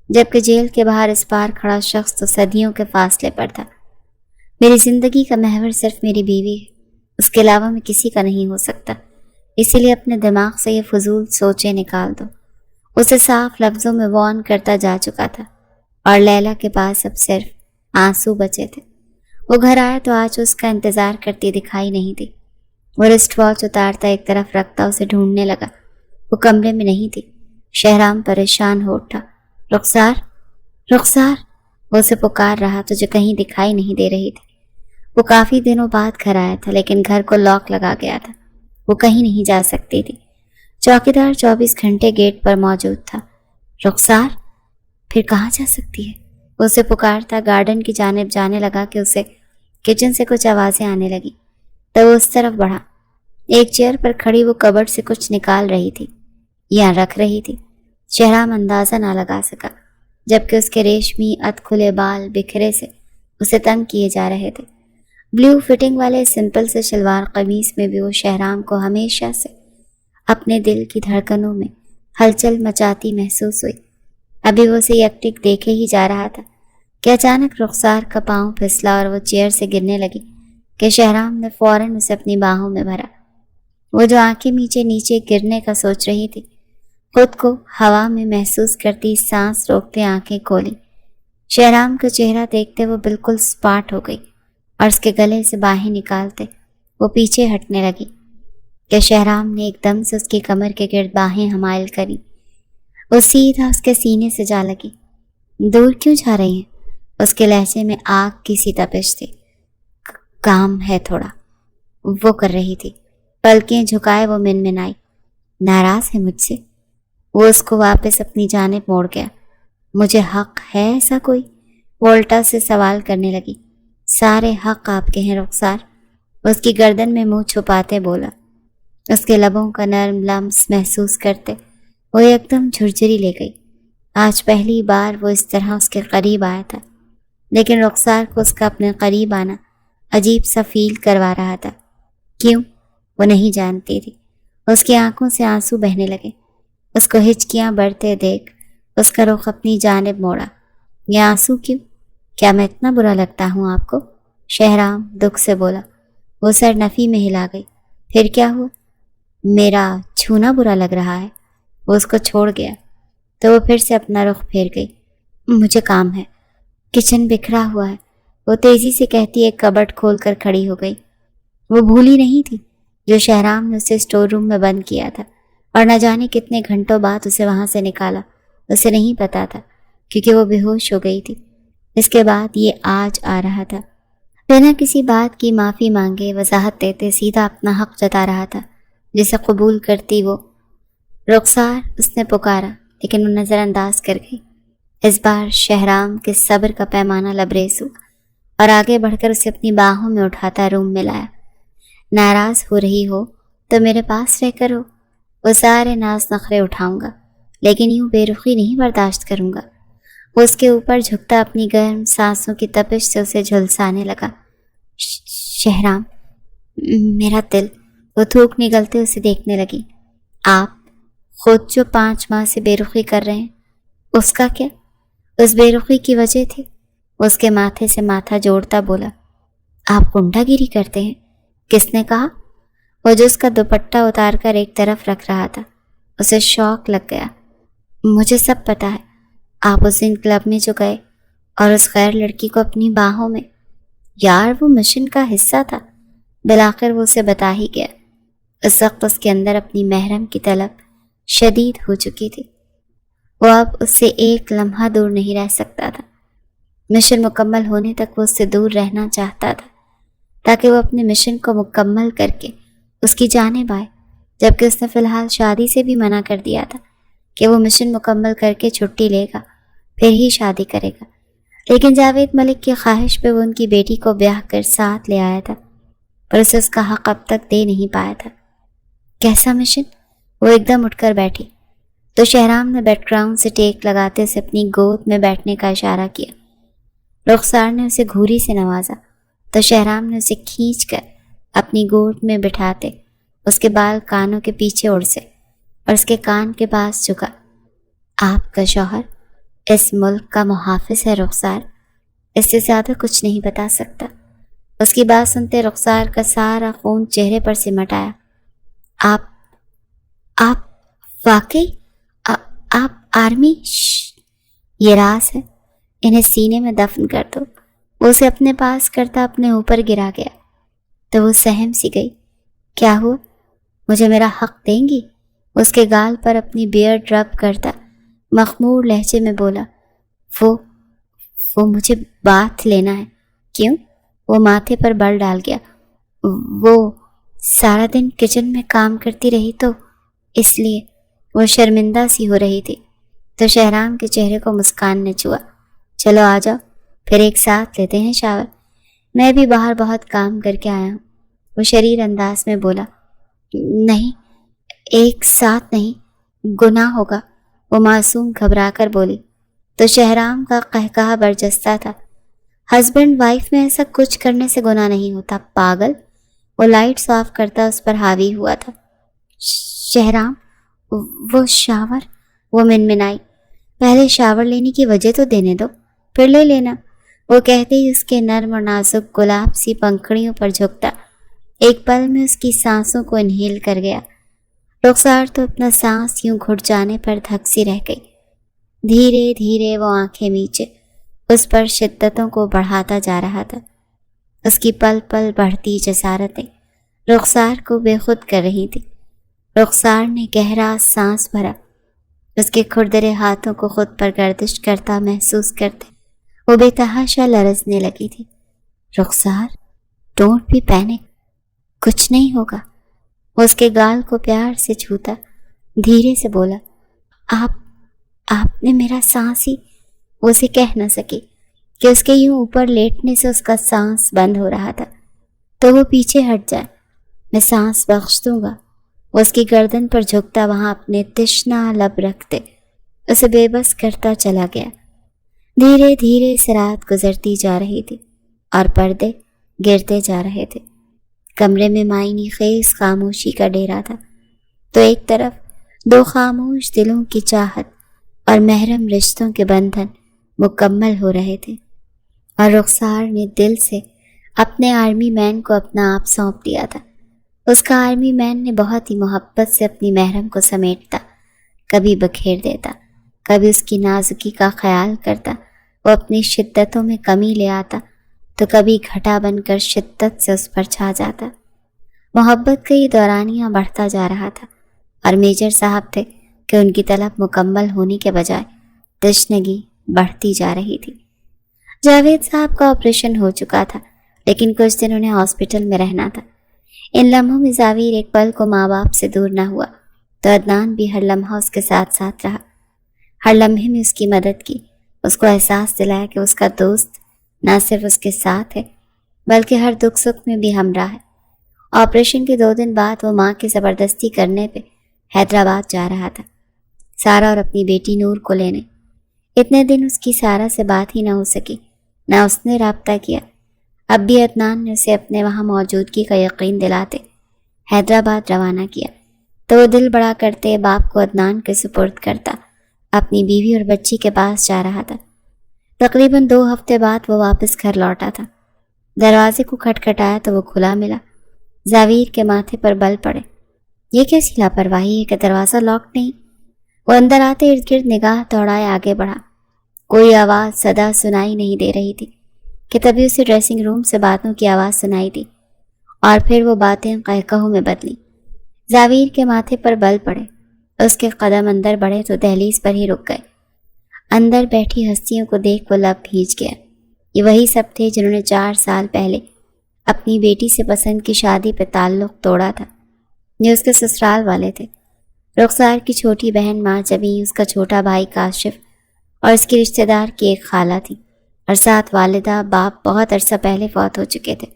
جبکہ جیل کے باہر اس پار کھڑا شخص تو صدیوں کے فاصلے پر تھا۔ میری زندگی کا محور صرف میری بیوی ہے، اس کے علاوہ میں کسی کا نہیں ہو سکتا، اسی لیے اپنے دماغ سے یہ فضول سوچیں نکال دو۔ اسے صاف لفظوں میں وارن کرتا جا چکا تھا اور لیلا کے پاس اب صرف آنسو بچے تھے۔ وہ گھر آیا تو آج اس کا انتظار کرتی دکھائی نہیں دی۔ وہ رسٹ واچ اتارتا ایک طرف رکھتا اسے ڈھونڈنے لگا۔ وہ کمرے میں نہیں تھی۔ شہرام پریشان ہو اٹھا۔ رخسار، رخسار، وہ اسے پکار رہا تو جو کہیں دکھائی نہیں دے رہی تھی۔ وہ کافی دنوں بعد گھر آیا تھا لیکن گھر کو لاک لگا گیا تھا۔ وہ کہیں نہیں جا سکتی تھی۔ چوکیدار 24 گھنٹے گیٹ پر موجود تھا۔ رخسار، پھر کہاں جا سکتی ہے؟ وہ اسے پکارتا گارڈن کی جانب جانے لگا کہ اسے کچن سے کچھ آوازیں آنے لگی تو وہ اس طرف بڑھا۔ ایک چیئر پر کھڑی وہ کبرڈ سے کچھ نکال رہی تھی یا رکھ رہی تھی۔ شہرام اندازہ نہ لگا سکا جبکہ اس کے ریشمی ادھ کھلے بال بکھرے سے اسے تنگ کیے جا رہے تھے۔ بلیو فٹنگ والے سمپل سے شلوار قمیص میں بھی وہ شہرام کو ہمیشہ سے اپنے دل کی دھڑکنوں میں ہلچل مچاتی محسوس ہوئی۔ ابھی وہ اسے یکٹک دیکھے ہی جا رہا تھا کہ اچانک رخسار کا پاؤں پھسلا اور وہ چیئر سے گرنے لگی کہ شہرام نے فوراً اسے اپنی باہوں میں بھرا۔ وہ جو آنکھیں نیچے گرنے کا سوچ رہی تھی، خود کو ہوا میں محسوس کرتی سانس روکتے آنکھیں کھولی۔ شہرام کا چہرہ دیکھتے وہ بالکل سپاٹ ہو گئی اور اس کے گلے سے باہیں نکالتے وہ پیچھے ہٹنے لگی کہ شہرام نے ایک دم سے اس کی کمر کے گرد باہیں حمائل کری۔ وہ سیدھا اس کے سینے سے جا لگی۔ دور کیوں جا رہی ہیں؟ اس کے لہجے میں آگ کی سی تپش تھی۔ کام ہے تھوڑا، وہ کر رہی تھی۔ پلکیں جھکائے وہ منمنائی۔ ناراض ہے مجھ سے؟ وہ اس کو واپس اپنی جانب موڑ گیا۔ مجھے حق ہے ایسا کوئی؟ وہ الٹا سے سوال کرنے لگی۔ سارے حق آپ کے ہیں رخسار، اس کی گردن میں منہ چھپاتے بولا۔ اس کے لبوں کا نرم لمس محسوس کرتے وہ ایک دم جھرجھری لے گئی۔ آج پہلی بار وہ اس طرح اس کے قریب آیا تھا لیکن رخسار کو اس کا اپنے قریب آنا عجیب سا فیل کروا رہا تھا۔ کیوں؟ وہ نہیں جانتی تھی۔ اس کی آنکھوں سے آنسو بہنے لگے۔ اس کو ہچکیاں بڑھتے دیکھ اس کا رخ اپنی جانب موڑا۔ یہ آنسو کیوں؟ کیا میں اتنا برا لگتا ہوں آپ کو؟ شہرام دکھ سے بولا۔ وہ سر نفی میں ہلا گئی۔ پھر کیا ہوا؟ میرا چھونا برا لگ رہا ہے؟ وہ اس کو چھوڑ گیا تو وہ پھر سے اپنا رخ پھیر گئی۔ مجھے کام ہے، کچن بکھرا ہوا ہے۔ وہ تیزی سے کہتی ایک کبڈ کھول کر کھڑی ہو گئی۔ وہ بھولی نہیں تھی جو شہرام نے اسے اسٹور روم میں بند کیا تھا اور نہ جانے کتنے گھنٹوں بعد اسے وہاں سے نکالا۔ اسے نہیں پتا تھا کیونکہ وہ بے ہوش ہو گئی تھی۔ اس کے بعد یہ آج آ رہا تھا، بنا کسی بات کی معافی مانگے وضاحت دیتے سیدھا اپنا حق جتا رہا تھا جسے قبول کرتی وہ۔ رخسار، اس نے پکارا لیکن وہ نظر انداز کر گئی۔ اس بار شہرام کے صبر کا پیمانہ لبریز ہوا اور آگے بڑھ کر اسے اپنی باہوں میں اٹھاتا روم میں لایا۔ ناراض ہو رہی ہو تو میرے پاس رہ کر ہو، وہ سارے ناز نخرے اٹھاؤں گا لیکن یوں بے رخی نہیں برداشت کروں گا۔ وہ اس کے اوپر جھکتا اپنی گرم سانسوں کی تپش سے اسے جھلسانے لگا۔ شہرام، میرا دل، وہ تھوک نگلتے اسے دیکھنے لگی۔ آپ خود جو 5 ماہ سے بے رخی کر رہے ہیں، اس کا کیا؟ اس بے رخی کی وجہ تھی؟ اس کے ماتھے سے ماتھا جوڑتا بولا۔ آپ غنڈہ گیری کرتے ہیں؟ کس نے کہا؟ وہ جو اس کا دوپٹہ اتار کر ایک طرف رکھ رہا تھا، اسے شوق لگ گیا۔ مجھے سب پتا ہے، آپ اس دن کلب میں جو گئے اور اس غیر لڑکی کو اپنی باہوں میں، یار وہ مشن کا حصہ تھا۔ بالآخر وہ اسے بتا ہی گیا۔ اس وقت اس کے اندر اپنی محرم کی طلب شدید ہو چکی تھی۔ وہ اب اس سے ایک لمحہ دور نہیں رہ سکتا تھا۔ مشن مکمل ہونے تک وہ اس سے دور رہنا چاہتا تھا تاکہ وہ اپنے مشن کو مکمل کر کے اس کی جانب آئے، جبکہ اس نے فی الحال شادی سے بھی منع کر دیا تھا کہ وہ مشن مکمل کر کے چھٹی لے گا پھر ہی شادی کرے گا۔ لیکن جاوید ملک کی خواہش پہ وہ ان کی بیٹی کو بیاہ کر ساتھ لے آیا تھا، پر اسے اس کا حق اب تک دے نہیں پایا تھا۔ کیسا مشن؟ وہ ایک دم اٹھ کر بیٹھی تو شہرام نے بیک گراؤنڈ سے ٹیک لگاتے اسے اپنی گود میں بیٹھنے کا اشارہ کیا۔ رخسار نے اسے گھوری سے نوازا تو شہرام نے اسے کھینچ کر اپنی گود میں بٹھاتے اس کے بال کانوں کے پیچھے اڑ سے اور اس کے کان کے پاس جھکا۔ آپ کا شوہر اس ملک کا محافظ ہے رخسار، اس سے زیادہ کچھ نہیں بتا سکتا۔ اس کی بات سنتے رخسار کا سارا خون چہرے پر سمٹ آیا۔ آپ واقعی آپ آرمی؟ یہ راز ہے، انہیں سینے میں دفن کر دو۔ وہ اسے اپنے پاس کرتا اپنے اوپر گرا گیا تو وہ سہم سی گئی۔ کیا ہوا؟ مجھے میرا حق دیں گی؟ اس کے گال پر اپنی بیئرڈ رب کرتا مخمور لہجے میں بولا۔ وہ مجھے باتھ لینا ہے۔ کیوں؟ وہ ماتھے پر بل ڈال گیا۔ وہ سارا دن کچن میں کام کرتی رہی تو اس لیے۔ وہ شرمندہ سی ہو رہی تھی تو شہرام کے چہرے کو مسکان نے چھوا۔ چلو آ جاؤ، پھر ایک ساتھ لیتے ہیں شاور، میں بھی باہر بہت کام کر کے آیا ہوں۔ وہ شریر انداز میں بولا۔ نہیں، ایک ساتھ نہیں، گناہ ہوگا، وہ معصوم گھبرا کر بولی تو شہرام کا قہقہہ برجستہ تھا۔ ہسبینڈ وائف میں ایسا کچھ کرنے سے گناہ نہیں ہوتا، پاگل۔ وہ لائٹس آف کرتا اس پر حاوی ہوا تھا۔ شہرام، وہ شاور، وہ منمنائی۔ پہلے شاور لینے کی وجہ تو دینے دو، پھر لے لینا۔ وہ کہتے ہی اس کے نرم اور نازک گلاب سی پنکھڑیوں پر جھکتا ایک پل میں اس کی سانسوں کو انہیل کر گیا۔ رخسار تو اپنا سانس یوں گھٹ جانے پر دھک سی رہ گئی۔ دھیرے دھیرے وہ آنکھیں میچے اس پر شدتوں کو بڑھاتا جا رہا تھا۔ اس کی پل پل بڑھتی جسارتیں رخسار کو بے خود کر رہی تھی۔ رخسار نے گہرا سانس بھرا، اس کے کھردرے ہاتھوں کو خود پر گردش کرتا محسوس کرتے وہ بے تحاشا لرزنے لگی تھی۔ رخسار، ڈونٹ بی پینک، کچھ نہیں ہوگا۔ وہ اس کے گال کو پیار سے چھوتا دھیرے سے بولا۔ آپ نے میرا سانس ہی، وہ اسے کہہ نہ سکی کہ اس کے یوں اوپر لیٹنے سے اس کا سانس بند ہو رہا تھا۔ تو وہ پیچھے ہٹ جائے، میں سانس بخش دوں گا۔ وہ اس کی گردن پر جھکتا وہاں اپنے تشنا لب رکھتے اسے بے بس کرتا چلا گیا۔ دھیرے دھیرے رات گزرتی جا رہی تھی اور پردے گرتے جا رہے تھے۔ کمرے میں معنی خیز خاموشی کا ڈیرا تھا تو ایک طرف 2 خاموش دلوں کی چاہت اور محرم رشتوں کے بندھن مکمل ہو رہے تھے، اور رخسار نے دل سے اپنے آرمی مین کو اپنا آپ سونپ دیا تھا۔ اس کا آرمی مین نے بہت ہی محبت سے اپنی محرم کو سمیٹتا، کبھی بکھیر دیتا، کبھی اس کی نازکی کا خیال کرتا، وہ اپنی شدتوں میں کمی لے آتا تو کبھی گھٹا بن کر شدت سے اس پر چھا جاتا۔ محبت کا یہ دورانیہ بڑھتا جا رہا تھا اور میجر صاحب تھے کہ ان کی طلب مکمل ہونے کے بجائے تشنگی بڑھتی جا رہی تھی۔ جاوید صاحب کا آپریشن ہو چکا تھا، لیکن کچھ دن انہیں ہاسپٹل میں رہنا تھا۔ ان لمحوں میں زاویر ایک پل کو ماں باپ سے دور نہ ہوا تو عدنان بھی ہر لمحہ اس کے ساتھ ساتھ رہا، ہر لمحے میں اس کی مدد کی، اس کو احساس دلایا کہ اس کا دوست نہ صرف اس کے ساتھ ہے بلکہ ہر دکھ سکھ میں بھی ہمراہ ہے۔ آپریشن کے 2 دن بعد وہ ماں کی زبردستی کرنے پہ حیدرآباد جا رہا تھا، سارا اور اپنی بیٹی نور کو لینے۔ اتنے دن اس کی سارا سے بات ہی نہ ہو سکی، نہ اس نے رابطہ کیا۔ اب بھی عدنان نے اسے اپنے وہاں موجودگی کا یقین دلاتے حیدرآباد روانہ کیا تو وہ دل بڑا کرتے باپ کو عدنان کے سپرد کرتا اپنی بیوی اور بچی کے پاس جا رہا تھا۔ تقریباً 2 ہفتے بعد وہ واپس گھر لوٹا تھا۔ دروازے کو کھٹکھٹایا تو وہ کھلا ملا۔ زاویر کے ماتھے پر بل پڑے۔ یہ کیسی لاپرواہی ہے کہ دروازہ لاک نہیں؟ وہ اندر آتے ارد گرد نگاہ دوڑائے آگے بڑھا۔ کوئی آواز صدا سنائی نہیں دے رہی تھی کہ تبھی اسے ڈریسنگ روم سے باتوں کی آواز سنائی دی اور پھر وہ باتیں قہقہوں میں بدلی۔ زاویر کے ماتھے پر بل پڑے، اس کے قدم اندر بڑھے تو دہلیز پر ہی رک گئے۔ اندر بیٹھی ہستیوں کو دیکھ وہ لب بھیج گیا۔ یہ وہی سب تھے جنہوں نے 4 سال پہلے اپنی بیٹی سے پسند کی شادی پہ تعلق توڑا تھا۔ یہ اس کے سسرال والے تھے، رخسار کی چھوٹی بہن ماں جبیں، اس کا چھوٹا بھائی کاشف اور اس کی رشتہ دار کی ایک خالہ تھی، اور ساتھ والدہ باپ بہت عرصہ پہلے فوت ہو چکے تھے۔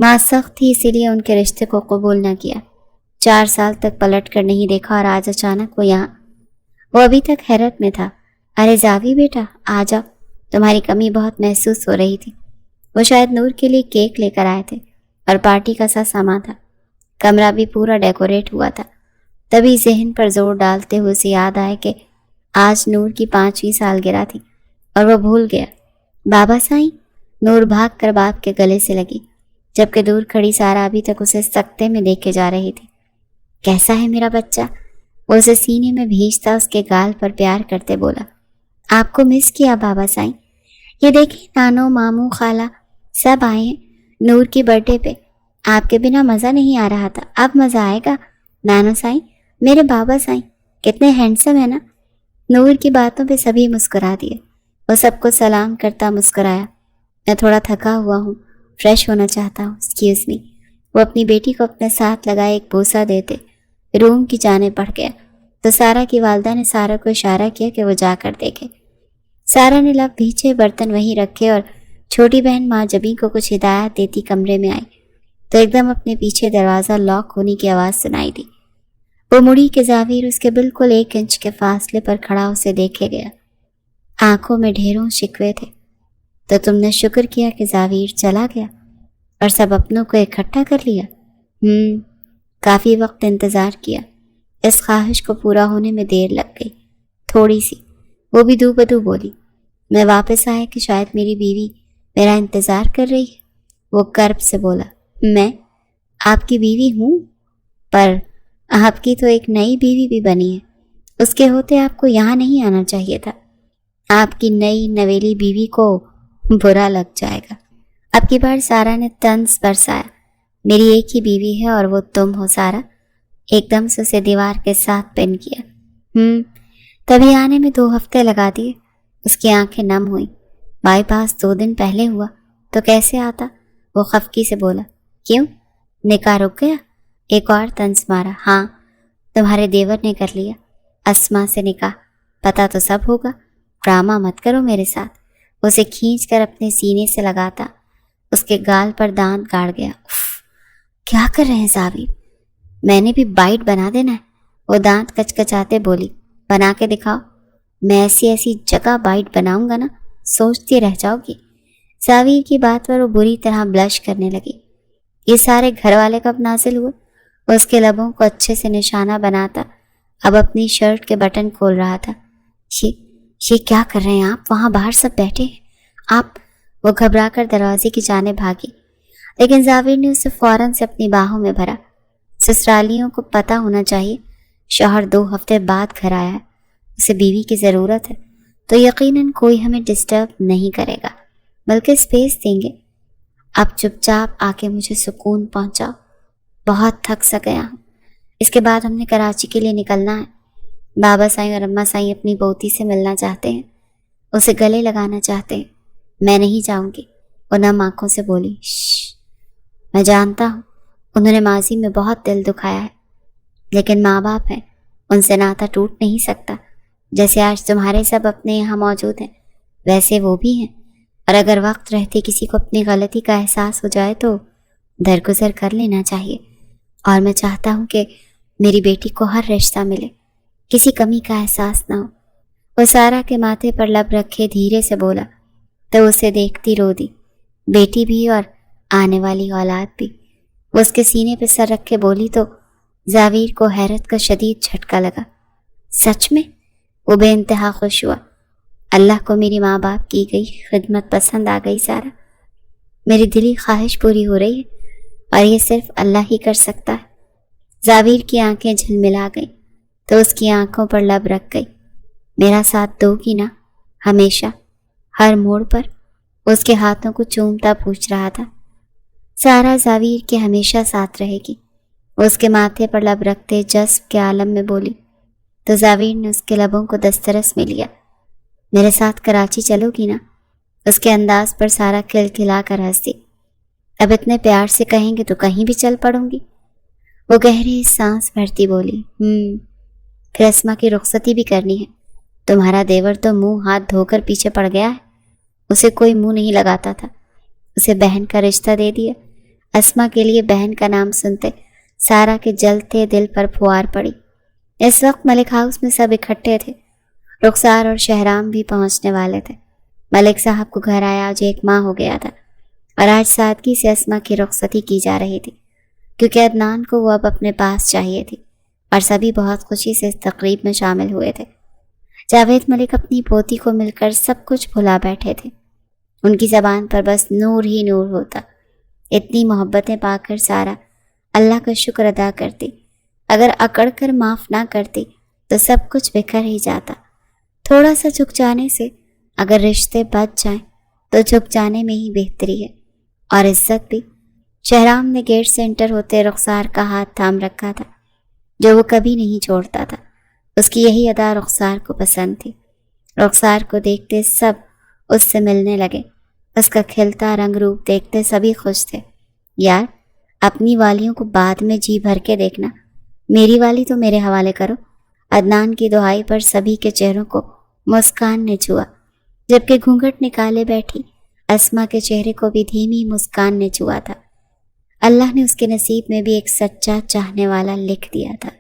ماں سخت تھی، اسی لیے ان کے رشتے کو قبول نہ کیا۔ 4 سال تک پلٹ کر نہیں دیکھا اور آج اچانک وہ یہاں۔ وہ ابھی تک حیرت میں تھا۔ ارے زاوی بیٹا آ جاؤ، تمہاری کمی بہت محسوس ہو رہی تھی۔ وہ شاید نور کے لیے کیک لے کر آئے تھے اور پارٹی کا سا سامان تھا۔ کمرہ بھی پورا ڈیکوریٹ ہوا تھا۔ تبھی ذہن پر زور ڈالتے ہوئے اسے یاد آئے کہ آج نور کی 5ویں سالگرہ تھی اور وہ بھول گیا۔ بابا سائیں، نور بھاگ کر باپ کے گلے سے لگی، جبکہ دور کھڑی سارا ابھی تک اسے سکتے میں دیکھے جا رہی تھی۔ کیسا ہے میرا بچہ؟ وہ اسے سینے میں بھیجتا اس کے گال پر پیار کرتے بولا۔ آپ کو مس کیا بابا سائیں، یہ دیکھیں نانو ماموں خالہ سب آئے ہیں نور کی برتھ ڈے پہ۔ آپ کے بنا مزہ نہیں آ رہا تھا، اب مزہ آئے گا۔ نانو سائیں، میرے بابا سائیں کتنے ہینڈسم ہے نا۔ نور کی باتوں پہ سبھی مسکرا دیے۔ وہ سب کو سلام کرتا مسکرایا۔ میں تھوڑا تھکا ہوا ہوں، فریش ہونا چاہتا ہوں، ایکسکیوز می۔ وہ اپنی بیٹی کو اپنے ساتھ لگائے ایک بوسہ دیتے روم کی جانب بڑھ گیا تو سارا کی والدہ نے سارا کو اشارہ کیا کہ وہ جا کر دیکھے۔ سارا نے لب بھیجے برتن وہیں رکھے اور چھوٹی بہن ماں جبیں کو کچھ ہدایات دیتی کمرے میں آئی تو ایک دم اپنے پیچھے دروازہ لاک ہونے کی آواز سنائی دی۔ وہ مڑی کہ زاویر اس کے بالکل 1 انچ کے فاصلے پر کھڑا اسے دیکھے گیا۔ آنکھوں میں ڈھیروں شکوے تھے۔ تو تم نے شکر کیا کہ زاویر چلا گیا اور سب اپنوں کو اکٹھا کر لیا؟ کافی وقت انتظار کیا، اس خواہش کو پورا ہونے میں دیر لگ گئی، تھوڑی سی۔ وہ بھی دو بدو بولی۔ میں واپس آیا کہ شاید میری بیوی میرا انتظار کر رہی ہے۔ وہ کرب سے بولا، میں آپ کی بیوی ہوں، پر آپ کی تو ایک نئی بیوی بھی بنی ہے، اس کے ہوتے آپ کو یہاں نہیں آنا چاہیے تھا۔ آپ کی نئی نویلی بیوی کو برا لگ جائے گا۔ اب کی بار سارا نے طنز برسایا۔ میری ایک ہی بیوی ہے اور وہ تم ہو سارا۔ ایک دم سے اسے دیوار کے ساتھ پن کیا۔ تبھی آنے میں 2 ہفتے لگا دیے۔ اس کی آنکھیں نم ہوئیں۔ بائی پاس 2 دن پہلے ہوا تو کیسے آتا؟ وہ خفکی سے بولا۔ کیوں؟ نکاح رک گیا؟ ایک اور طنز مارا۔ ہاں، تمہارے دیور نے کر لیا اسما سے نکاح، پتہ تو سب ہوگا۔ ڈرامہ مت کرو میرے ساتھ۔ اسے کھینچ کر اپنے سینے سے لگاتا اس کے گال پر دانت گاڑ گیا۔ کیا کر رہے ہیں زاویر؟ میں نے بھی بائٹ بنا دینا ہے۔ وہ دانت کچکچاتے بولی۔ بنا کے دکھاؤ۔ میں ایسی ایسی جگہ بائٹ بناؤں گا نا، سوچتی رہ جاؤ گی۔ زاویر کی بات پر وہ بری طرح بلش کرنے لگی۔ یہ سارے گھر والے کب نازل ہوئے؟ وہ اس کے لبوں کو اچھے سے نشانہ بناتا اب اپنی شرٹ کے بٹن کھول رہا تھا۔ یہ کیا کر رہے ہیں آپ؟ وہاں باہر سب بیٹھے ہیں آپ۔ وہ گھبرا کر دروازے کی جانب بھاگی، لیکن زاویر نے اسے فوراً سے اپنی باہوں میں بھرا۔ سسرالیوں کو پتہ ہونا چاہیے شوہر 2 ہفتے بعد گھر آیا ہے، اسے بیوی کی ضرورت ہے تو یقیناً کوئی ہمیں ڈسٹرب نہیں کرے گا۔ بلکہ اسپیس دیں گے۔ اب چپ چاپ آ کے مجھے سکون پہنچاؤ، بہت تھک سا گیا ہوں۔ اس کے بعد ہم نے کراچی کے لیے نکلنا ہے۔ بابا سائیں اور اماں سائیں اپنی بوتی سے ملنا چاہتے ہیں، اسے گلے لگانا چاہتے ہیں۔ میں نہیں جاؤں گی، وہ نم آنکھوں سے بولی۔ میں جانتا ہوں انہوں نے ماضی میں بہت دل دکھایا ہے، لیکن ماں باپ ہیں، ان سے ناتا ٹوٹ نہیں سکتا۔ جیسے آج تمہارے سب اپنے یہاں موجود ہیں، ویسے وہ بھی ہیں، اور اگر وقت رہتے کسی کو اپنی غلطی کا احساس ہو جائے تو درگزر کر لینا چاہیے۔ اور میں چاہتا ہوں کہ میری بیٹی کو ہر رشتہ ملے، کسی کمی کا احساس نہ ہو۔ وہ سارا کے ماتھے پر لب رکھے دھیرے سے بولا تو اسے دیکھتی رو دی، بیٹی بھی اور آنے والی اولاد بھی۔ وہ اس کے سینے پہ سر رکھ کے بولی تو زاویر کو حیرت کا شدید جھٹکا لگا۔ سچ میں؟ وہ بے انتہا خوش ہوا۔ اللہ کو میری ماں باپ کی گئی خدمت پسند آ گئی سارا، میری دلی خواہش پوری ہو رہی ہے، اور یہ صرف اللہ ہی کر سکتا ہے۔ زاویر کی آنکھیں جھلملا گئیں تو اس کی آنکھوں پر لب رکھ گئی۔ میرا ساتھ دو گی نا ہمیشہ؟ ہر موڑ پر اس کے ہاتھوں کو چومتا پوچھ رہا تھا۔ سارا زاویر کے ہمیشہ ساتھ رہے گی، اس کے ماتھے پر لب رکھتے جذب کے عالم میں بولی تو زاویر نے اس کے لبوں کو دسترس میں لیا۔ میرے ساتھ کراچی چلو گی نا؟ اس کے انداز پر سارا کھلکھلا کر ہنس دی۔ اب اتنے پیار سے کہیں گے تو کہیں بھی چل پڑوں گی۔ وہ گہری سانس بھرتی بولی، پھر اسما کی رخصتی بھی کرنی ہے۔ تمہارا دیور تو منہ ہاتھ دھو کر پیچھے پڑ گیا ہے، اسے کوئی منہ نہیں لگاتا تھا، اسے بہن کا رشتہ دے دیا۔ اسما کے لیے بہن کا نام سنتے سارا کے جلتے دل پر پھوار پڑی۔ اس وقت ملک ہاؤس میں سب اکٹھے تھے، رخسار اور شہرام بھی پہنچنے والے تھے۔ ملک صاحب کو گھر آیا آج 1 ماہ ہو گیا تھا، اور آج سادگی سے اسما کی رخصتی کی جا رہی تھی، کیونکہ عدنان کو وہ اب اپنے پاس چاہیے تھی، اور سبھی بہت خوشی سے اس تقریب میں شامل ہوئے تھے۔ جاوید ملک اپنی پوتی کو مل کر سب کچھ بھلا بیٹھے تھے، ان کی زبان پر بس نور ہی نور ہوتا۔ اتنی محبتیں پا کر سارا اللہ کا شکر ادا کرتی، اگر اکڑ کر معاف نہ کرتی تو سب کچھ بکھر ہی جاتا۔ تھوڑا سا جھک جانے سے اگر رشتے بچ جائیں تو جھک جانے میں ہی بہتری ہے، اور عزت بھی۔ شہرام نے گیٹ سے انٹر ہوتے رخسار کا ہاتھ تھام رکھا تھا، جو وہ کبھی نہیں چھوڑتا تھا۔ اس کی یہی ادا رخسار کو پسند تھی۔ رخسار کو دیکھتے سب اس سے ملنے لگے، اس کا کھلتا رنگ روپ دیکھتے سبھی خوش تھے۔ یار اپنی والیوں کو بعد میں جی بھر کے دیکھنا، میری والی تو میرے حوالے کرو۔ عدنان کی دعائی پر سبھی کے چہروں کو مسکان نے چھوا، جبکہ گھونگھٹ نکالے بیٹھی اسما کے چہرے کو بھی دھیمی مسکان نے چھوا تھا۔ اللہ نے اس کے نصیب میں بھی ایک سچا چاہنے والا لکھ دیا تھا۔